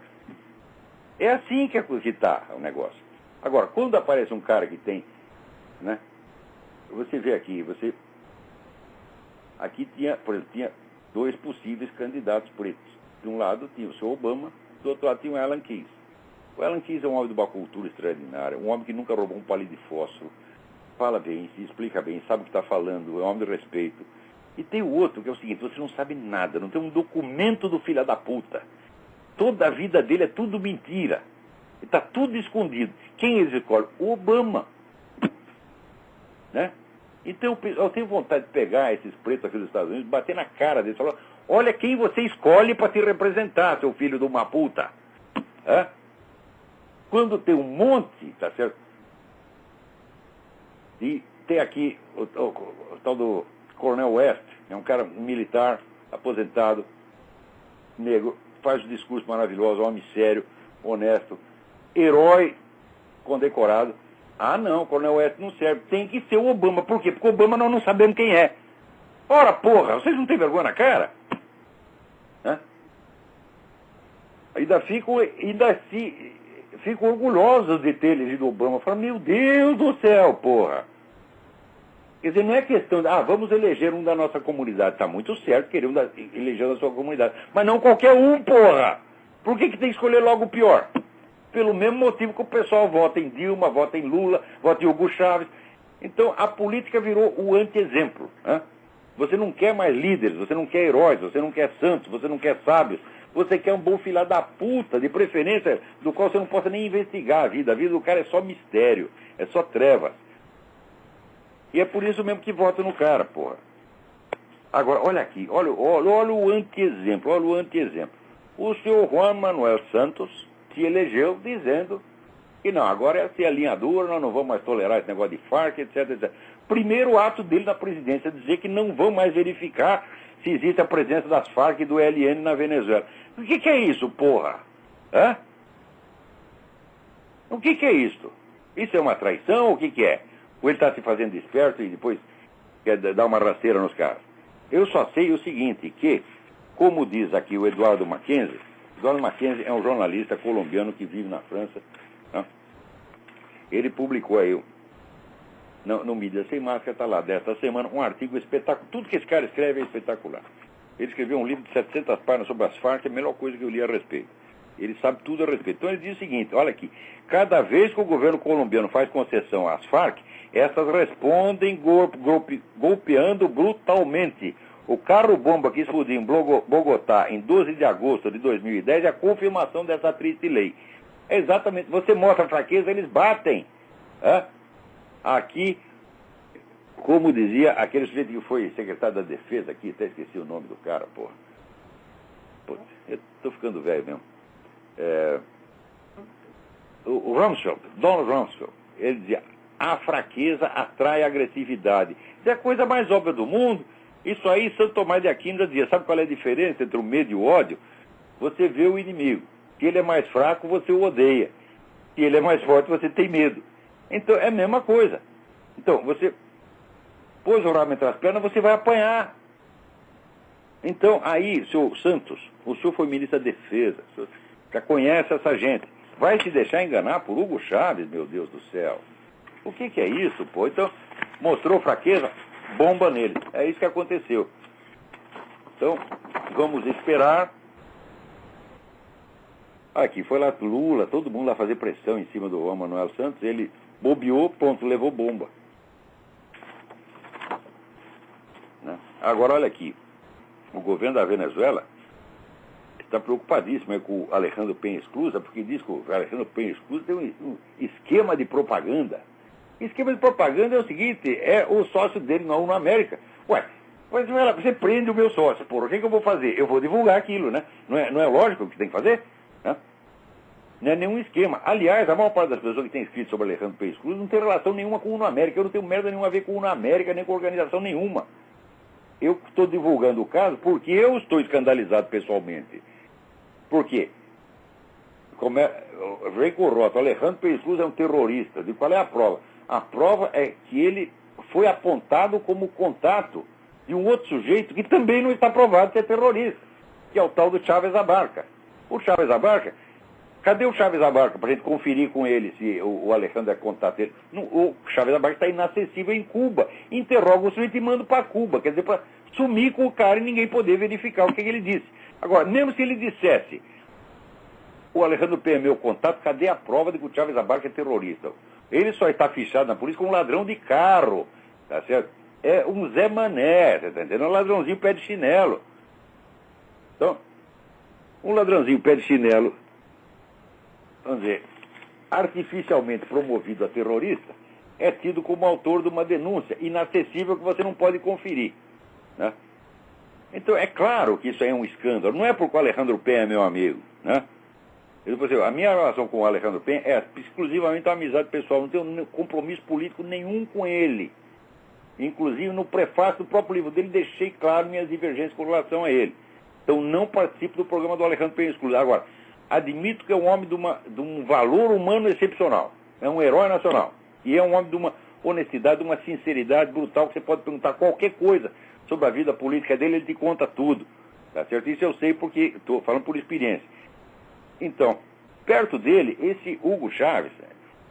É assim que está o negócio. Agora, quando aparece um cara que tem, né? Você vê aqui, aqui tinha, por exemplo, tinha 2 possíveis candidatos pretos. De um lado tinha o Sr. Obama, do outro lado tinha o Alan Keyes. O Alan Keyes é um homem de uma cultura extraordinária, um homem que nunca roubou um palito de fósforo, fala bem, se explica bem, sabe o que está falando, é um homem de respeito. E tem o outro, que é o seguinte, você não sabe nada, não tem um documento do filho da puta. Toda a vida dele é tudo mentira. Está tudo escondido. Quem eles escolhem? O Obama. Né? Então eu tenho vontade de pegar esses pretos aqui dos Estados Unidos, bater na cara deles e falar, olha quem você escolhe para te representar, seu filho de uma puta. Quando tem um monte, tá certo? E tem aqui o tal do Coronel West, é um cara, um militar, aposentado, negro, faz um discurso maravilhoso, homem sério, honesto, herói condecorado. Não, o Coronel West não serve, tem que ser o Obama. Por quê? Porque o Obama nós não sabemos quem é. Ora, porra, vocês não têm vergonha na cara? Ainda ficam orgulhosos de ter elegido o Obama. Falam, meu Deus do céu, porra. Quer dizer, não é questão de, vamos eleger um da nossa comunidade. Está muito certo querer eleger da sua comunidade. Mas não qualquer um, porra. Por que tem que escolher logo o pior? Pelo mesmo motivo que o pessoal vota em Dilma, vota em Lula, vota em Hugo Chávez. Então, a política virou o anti-exemplo. Você não quer mais líderes, você não quer heróis, você não quer santos, você não quer sábios. Você quer um bom filho da puta, de preferência, do qual você não possa nem investigar a vida. A vida do cara é só mistério, é só trevas. E é por isso mesmo que vota no cara, porra. Agora, olha aqui, olha o anti-exemplo, olha o anti-exemplo. O senhor Juan Manuel Santos se elegeu dizendo que não, agora é ser a linha dura, nós não vamos mais tolerar esse negócio de Farc, etc, etc. Primeiro ato dele na presidência, dizer que não vão mais verificar se existe a presença das Farc e do ELN na Venezuela. O que é isso, porra? O que é isso? Isso é uma traição ou o que é? Ou ele está se fazendo esperto e depois quer dar uma rasteira nos caras? Eu só sei o seguinte, que, como diz aqui o Eduardo Mackenzie é um jornalista colombiano que vive na França. Ele publicou aí, no Mídia Sem Máscara, está lá, desta semana, um artigo espetacular. Tudo que esse cara escreve é espetacular. Ele escreveu um livro de 700 páginas sobre as Farc, é a melhor coisa que eu li a respeito. Ele sabe tudo a respeito. Então ele diz o seguinte, olha aqui, cada vez que o governo colombiano faz concessão às Farc, essas respondem golpeando brutalmente. O carro-bomba que explodiu em Bogotá em 12 de agosto de 2010 é a confirmação dessa triste lei. É exatamente, você mostra fraqueza, eles batem. Aqui, como dizia aquele sujeito que foi secretário da Defesa aqui, até esqueci o nome do cara, porra. Putz, eu tô ficando velho mesmo. O Rumsfeld, Donald Rumsfeld, ele dizia, a fraqueza atrai a agressividade. Isso é a coisa mais óbvia do mundo. Isso aí, Santo Tomás de Aquino já dizia, sabe qual é a diferença entre o medo e o ódio? Você vê o inimigo. Se ele é mais fraco, você o odeia. Se ele é mais forte, você tem medo. Então, é a mesma coisa. Então, você pôs o rabo entre as pernas, você vai apanhar. Então, aí, senhor Santos, o senhor foi ministro da Defesa, o senhor já conhece essa gente. Vai se deixar enganar por Hugo Chávez, meu Deus do céu. O que é isso, pô? Então, mostrou fraqueza, bomba nele. É isso que aconteceu. Então, vamos esperar. Aqui foi lá Lula, todo mundo lá fazer pressão em cima do Juan Manuel Santos. Ele bobeou, ponto, levou bomba. Né? Agora, olha aqui. O governo da Venezuela está preocupadíssimo com o Alejandro Penha Esclusa, porque diz que o Alejandro Penha Esclusa tem um esquema de propaganda. Esquema de propaganda é o seguinte, é o sócio dele na ONU América. Ué, você prende o meu sócio, porra, o que eu vou fazer? Eu vou divulgar aquilo, né? Não é lógico o que tem que fazer? Né? Não é nenhum esquema. Aliás, a maior parte das pessoas que tem escrito sobre Alejandro Penha Esclusa não tem relação nenhuma com a ONU América. Eu não tenho merda nenhuma a ver com a ONU América, nem com organização nenhuma. Eu estou divulgando o caso porque eu estou escandalizado pessoalmente. Por quê? Vem com o rótulo, Alejandro Penha Esclusa é um terrorista. De qual é a prova? A prova é que ele foi apontado como contato de um outro sujeito que também não está provado ser terrorista, que é o tal do Chávez Abarca. O Chávez Abarca, cadê o Chávez Abarca para a gente conferir com ele se o Alejandro é contato dele? O Chávez Abarca está inacessível em Cuba. Interroga o sujeito e manda para Cuba, quer dizer, para sumir com o cara e ninguém poder verificar o que ele disse. Agora, mesmo se ele dissesse, o Alejandro Penha é meu contato, cadê a prova de que o Chávez Abarca é terrorista? Ele só está fichado na polícia como um ladrão de carro, tá certo? É um Zé Mané, tá entendendo? É um ladrãozinho pé de chinelo. Então, um ladrãozinho pé de chinelo, vamos dizer, artificialmente promovido a terrorista, é tido como autor de uma denúncia inacessível que você não pode conferir, né? Então, é claro que isso aí é um escândalo. Não é porque o Alejandro Penha é meu amigo, né? A minha relação com o Alejandro Penha é exclusivamente uma amizade pessoal. Não tenho compromisso político nenhum com ele. Inclusive, no prefácio do próprio livro dele, deixei claro minhas divergências com relação a ele. Então, não participo do programa do Alejandro Penha Esclusa. Agora, admito que é um homem de um valor humano excepcional. É um herói nacional. E é um homem de uma honestidade, de uma sinceridade brutal, que você pode perguntar qualquer coisa sobre a vida política dele, ele te conta tudo. Tá certo? Isso eu sei porque estou falando por experiência. Então, perto dele, esse Hugo Chávez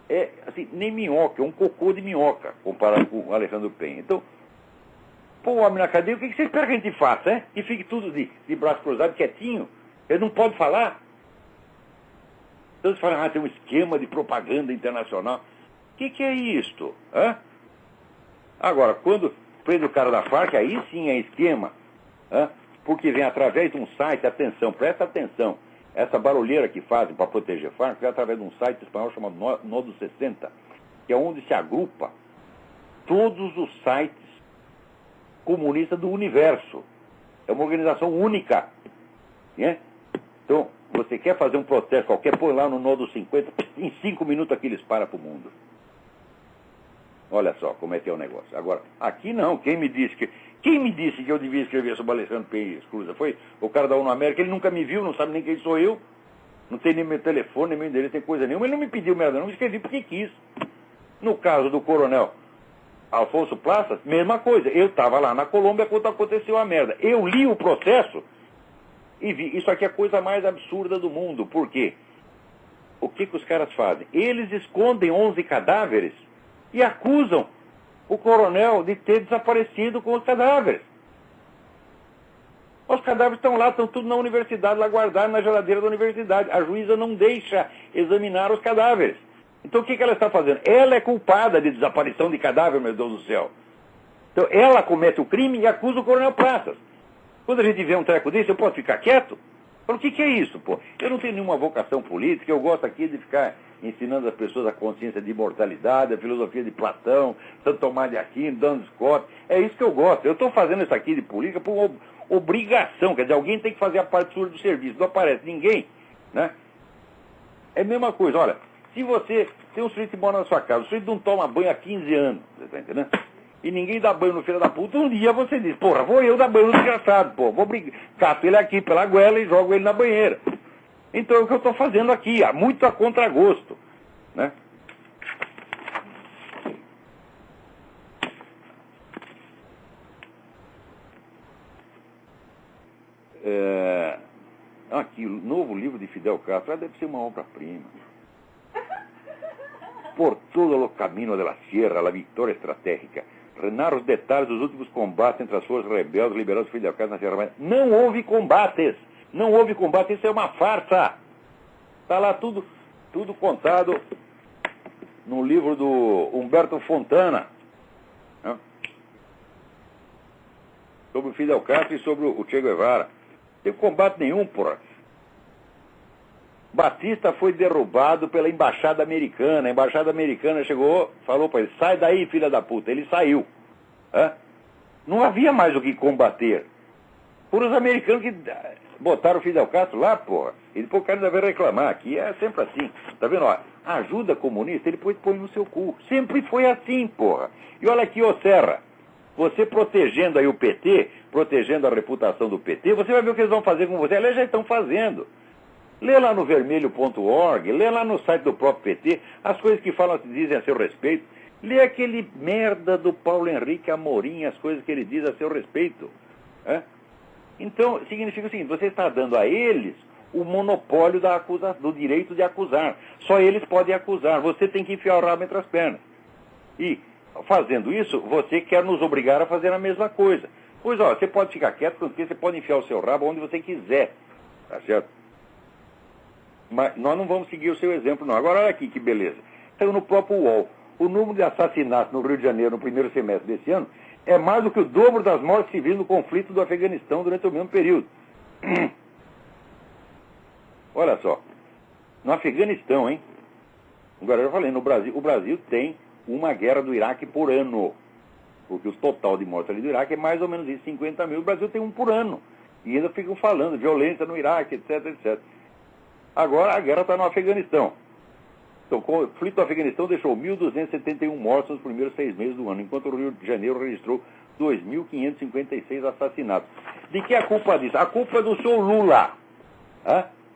é, assim, nem minhoca, é um cocô de minhoca, comparado com o Alejandro Penha. Então, pô, o homem na cadeia, o que você espera que a gente faça, hein? E fique tudo de braço cruzado, quietinho? Ele não pode falar? Então, você fala, tem um esquema de propaganda internacional. O que é isto? Hã? Agora, quando prende o cara da Farc, aí sim é esquema. Hã? Porque vem através de um site, atenção, presta atenção. Essa barulheira que fazem para proteger Farc é através de um site espanhol chamado Nodo 60, que é onde se agrupa todos os sites comunistas do universo. É uma organização única. Né? Então, você quer fazer um protesto qualquer, põe lá no Nodo 50, em 5 minutos aqui eles param para o mundo. Olha só como é que é o negócio. Agora, aqui não. Quem me disse que eu devia escrever sobre Alejandro Penha Esclusa? Foi o cara da ONU América. Ele nunca me viu, não sabe nem quem sou eu. Não tem nem meu telefone, nem meu endereço, nem coisa nenhuma. Ele não me pediu merda, não. Eu escrevi porque quis. No caso do coronel Alfonso Plaças, mesma coisa. Eu estava lá na Colômbia quando aconteceu a merda. Eu li o processo e vi. Isso aqui é a coisa mais absurda do mundo. Por quê? O que os caras fazem? Eles escondem 11 cadáveres e acusam o coronel de ter desaparecido com os cadáveres. Os cadáveres estão lá, estão tudo na universidade, lá guardados na geladeira da universidade. A juíza não deixa examinar os cadáveres. Então o que ela está fazendo? Ela é culpada de desaparição de cadáver, meu Deus do céu. Então ela comete o crime e acusa o Coronel Praças. Quando a gente vê um treco desse, eu posso ficar quieto? Falo, o que é isso, pô? Eu não tenho nenhuma vocação política, eu gosto aqui de ficar ensinando as pessoas a consciência de imortalidade, a filosofia de Platão, Santo Tomás de Aquino, Duns Scott. É isso que eu gosto. Eu estou fazendo isso aqui de política por obrigação, quer dizer, alguém tem que fazer a parte sua do serviço, não aparece ninguém, né? É a mesma coisa, olha, se você tem um sujeito que mora na sua casa, o sujeito não toma banho há 15 anos, você está entendendo? E ninguém dá banho no filho da puta, um dia você diz, porra, vou eu dar banho no desgraçado, pô, vou cato ele aqui pela goela e jogo ele na banheira. Então é o que eu estou fazendo aqui, muito a contragosto, né? Aqui, o novo livro de Fidel Castro deve ser uma obra-prima. Por todo o caminho da Sierra, a vitória estratégica. Narra os detalhes dos últimos combates entre as forças rebeldes liberadas Fidel Castro na Sierra Maestra. Não houve combates. Não houve combate. Isso é uma farsa. Está lá tudo contado no livro do Humberto Fontana, né? Sobre o Fidel Castro e sobre o Che Guevara. Não teve combate nenhum, porra. Batista foi derrubado pela embaixada americana. A embaixada americana chegou, falou para ele, sai daí, filha da puta. Ele saiu. Não havia mais o que combater. Foram os americanos que botaram o Fidel Castro lá, porra. E depois o cara ainda vai reclamar. Aqui é sempre assim. Tá vendo? Ó, a ajuda comunista, ele depois põe no seu cu. Sempre foi assim, porra. E olha aqui, ô Serra. Você protegendo aí o PT, protegendo a reputação do PT, você vai ver o que eles vão fazer com você. Aliás, já estão fazendo. Lê lá no vermelho.org, lê lá no site do próprio PT, as coisas que falam, dizem a seu respeito. Lê aquele merda do Paulo Henrique Amorim, as coisas que ele diz a seu respeito. Então, significa o seguinte, você está dando a eles o monopólio do direito de acusar. Só eles podem acusar, você tem que enfiar o rabo entre as pernas. E, fazendo isso, você quer nos obrigar a fazer a mesma coisa. Pois, ó, você pode ficar quieto, porque você pode enfiar o seu rabo onde você quiser. Tá certo? Mas nós não vamos seguir o seu exemplo, não. Agora, olha aqui que beleza. Saiu no próprio UOL. O número de assassinatos no Rio de Janeiro no primeiro semestre desse ano é mais do que o dobro das mortes civis no conflito do Afeganistão durante o mesmo período. Olha só. No Afeganistão, hein? Agora eu falei, no Brasil, o Brasil tem uma guerra do Iraque por ano. Porque o total de mortes ali do Iraque é mais ou menos isso, 50 mil. O Brasil tem um por ano. E ainda ficam falando, violência no Iraque, etc, etc. Agora a guerra está no Afeganistão. Então, o conflito do Afeganistão deixou 1.271 mortos nos primeiros 6 meses do ano, enquanto o Rio de Janeiro registrou 2.556 assassinatos. De que é a culpa disso? A culpa é do senhor Lula.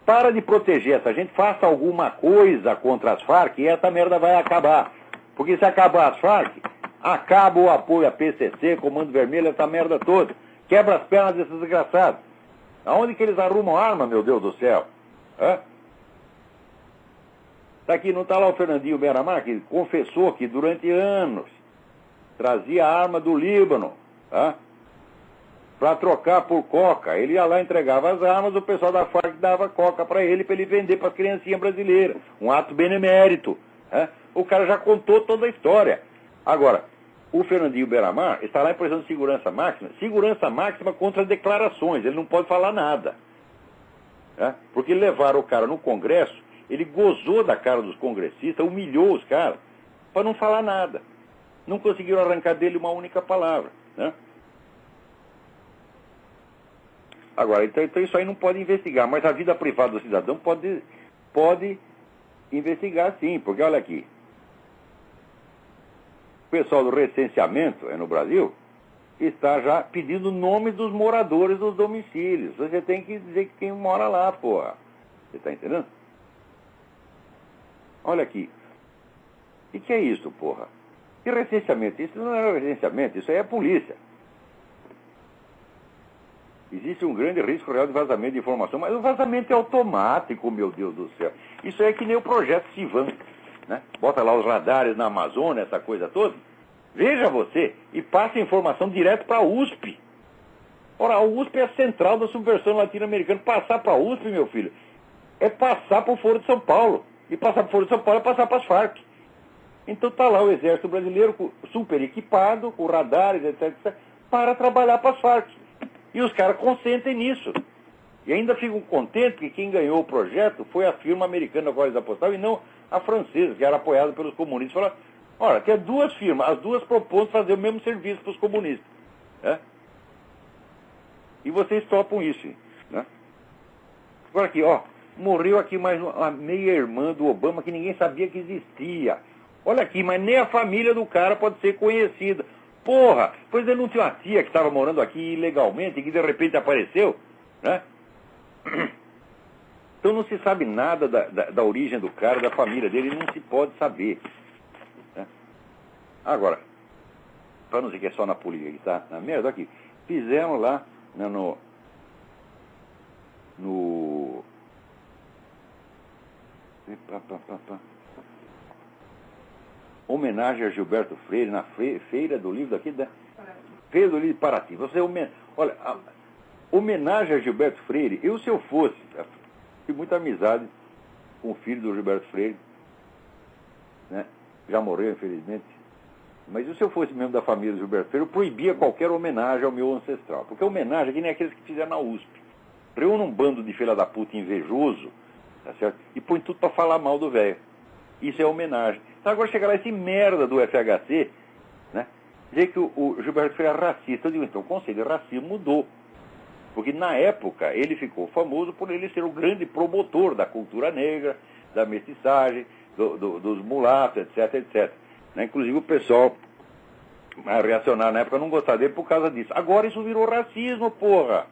Para de proteger essa gente, faça alguma coisa contra as Farc e essa merda vai acabar. Porque se acabar as Farc, acaba o apoio a PCC, Comando Vermelho, essa merda toda. Quebra as pernas desses desgraçados. Aonde que eles arrumam arma, meu Deus do céu? Tá aqui, não está lá o Fernandinho Beiramar, que confessou que durante anos trazia a arma do Líbano, para trocar por coca. Ele ia lá, entregava as armas, o pessoal da Farc dava coca para ele vender para as criancinhas brasileiras. Um ato benemérito. O cara já contou toda a história. Agora, o Fernandinho Beiramar está lá em posição de segurança máxima contra as declarações. Ele não pode falar nada. Porque levaram o cara no Congresso, ele gozou da cara dos congressistas, humilhou os caras, para não falar nada. Não conseguiram arrancar dele uma única palavra. Agora, então isso aí não pode investigar, mas a vida privada do cidadão pode investigar sim, porque olha aqui. O pessoal do recenseamento no Brasil está já pedindo nomes dos moradores dos domicílios. Você tem que dizer que quem mora lá, porra. Você está entendendo? Olha aqui. O que é isso, porra? Que recenseamento? Isso não é recenseamento, isso aí é polícia. Existe um grande risco real de vazamento de informação, mas o vazamento é automático, meu Deus do céu. Isso é que nem o projeto Sivan, né? Bota lá os radares na Amazônia, essa coisa toda. Veja você, e passa a informação direto para a USP. Ora, a USP é a central da subversão latino-americana. Passar para a USP, meu filho, é passar para o Foro de São Paulo. E passar para o Foro de São Paulo é passar para as Farc. Então está lá o exército brasileiro super equipado, com radares, etc, para trabalhar para as Farc. E os caras consentem nisso. E ainda ficam contentes que quem ganhou o projeto foi a firma americana na qual eles apostavam e não a francesa, que era apoiada pelos comunistas. Falaram, olha, tem duas firmas, as duas propõem fazer o mesmo serviço para os comunistas. Né? E vocês topam isso. Né? Agora aqui, ó, morreu aqui mais uma meia-irmã do Obama que ninguém sabia que existia. Olha aqui, mas nem a família do cara pode ser conhecida. Porra, pois ele não tinha uma tia que estava morando aqui ilegalmente e que de repente apareceu, né? Então não se sabe nada da origem do cara, da família dele, não se pode saber. Né? Agora, para não dizer que é só na política que está na merda, aqui, fizemos lá, né, homenagem a Gilberto Freire na feira do livro daqui, Feira do Livro de Paraty. Olha, homenagem a Gilberto Freire, se eu fosse, tive muita amizade com o filho do Gilberto Freire, né? Já morreu, infelizmente, mas se eu fosse membro da família do Gilberto Freire, eu proibia qualquer homenagem ao meu ancestral, porque homenagem é que nem aqueles que fizeram na USP. Reúne um bando de filha da puta invejoso, tá certo? E põe tudo para falar mal do velho. Isso é homenagem. Então agora chega lá esse merda do FHC, né? Dizer que o Gilberto Freire é racista. Eu digo, então o conceito de racismo mudou. Porque na época ele ficou famoso por ele ser o grande promotor da cultura negra, da mestiçagem, dos mulatos, etc, etc. Né? Inclusive o pessoal reacionário na época não gostava dele por causa disso. Agora isso virou racismo, porra.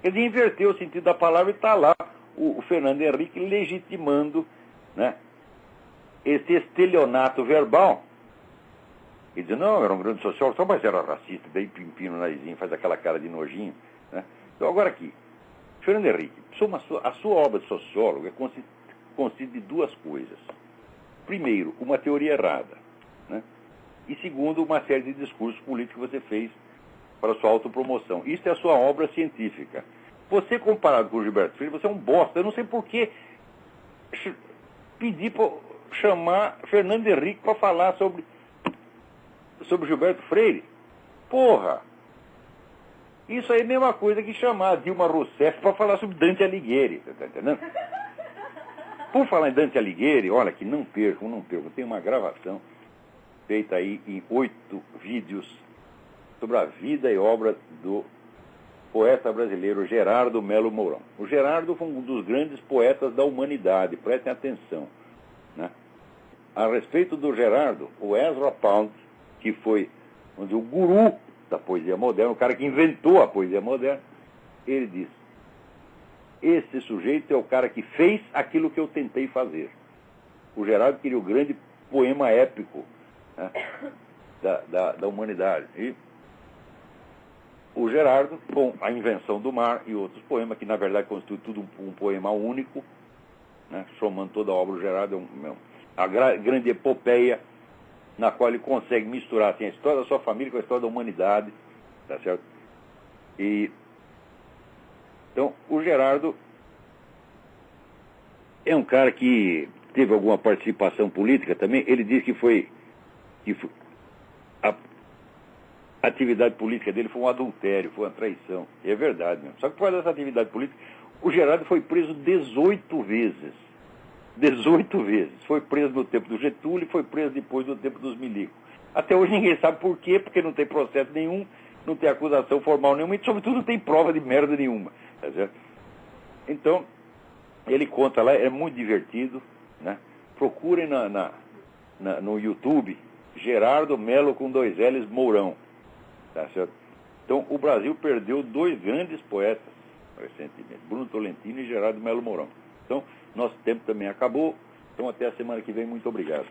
Ele inverteu o sentido da palavra e está lá o Fernando Henrique legitimando, né, esse estelionato verbal. E diz, não, era um grande sociólogo, só mas era racista, daí pimpino no narizinho, faz aquela cara de nojinho. Né? Então agora aqui, Fernando Henrique, a sua obra de sociólogo consiste de duas coisas. Primeiro, uma teoria errada. Né? E segundo, uma série de discursos políticos que você fez para sua autopromoção. Isso é a sua obra científica. Você, comparado com o Gilberto Freire, você é um bosta. Eu não sei por que pedir para chamar Fernando Henrique para falar sobre Gilberto Freire. Porra! Isso aí é a mesma coisa que chamar Dilma Rousseff para falar sobre Dante Alighieri. Você está entendendo? Por falar em Dante Alighieri, olha que não percam. Tem uma gravação feita aí em 8 vídeos sobre a vida e obra do poeta brasileiro Gerardo Melo Mourão. O Gerardo foi um dos grandes poetas da humanidade, prestem atenção. Né? A respeito do Gerardo, o Ezra Pound, que foi o guru da poesia moderna, o cara que inventou a poesia moderna, ele diz, esse sujeito é o cara que fez aquilo que eu tentei fazer. O Gerardo queria o grande poema épico, né, da humanidade. E o Gerardo, com A Invenção do Mar e outros poemas, que na verdade constitui tudo um poema único, né, somando toda a obra do Gerardo, a grande epopeia, na qual ele consegue misturar assim, a história da sua família com a história da humanidade, tá certo? E então o Gerardo é um cara que teve alguma participação política também. Ele diz que a atividade política dele foi um adultério, foi uma traição. E é verdade mesmo. Só que por causa dessa atividade política, o Gerardo foi preso 18 vezes. 18 vezes. Foi preso no tempo do Getúlio e foi preso depois no tempo dos milicos. Até hoje ninguém sabe por quê, porque não tem processo nenhum, não tem acusação formal nenhuma e, sobretudo, não tem prova de merda nenhuma. Tá certo? Então, ele conta lá, é muito divertido, né? Procurem no YouTube Gerardo Melo com 2 L's Mourão. Tá certo? Então, o Brasil perdeu 2 grandes poetas recentemente, Bruno Tolentino e Gerardo Melo Mourão. Então, nosso tempo também acabou. Então, até a semana que vem. Muito obrigado.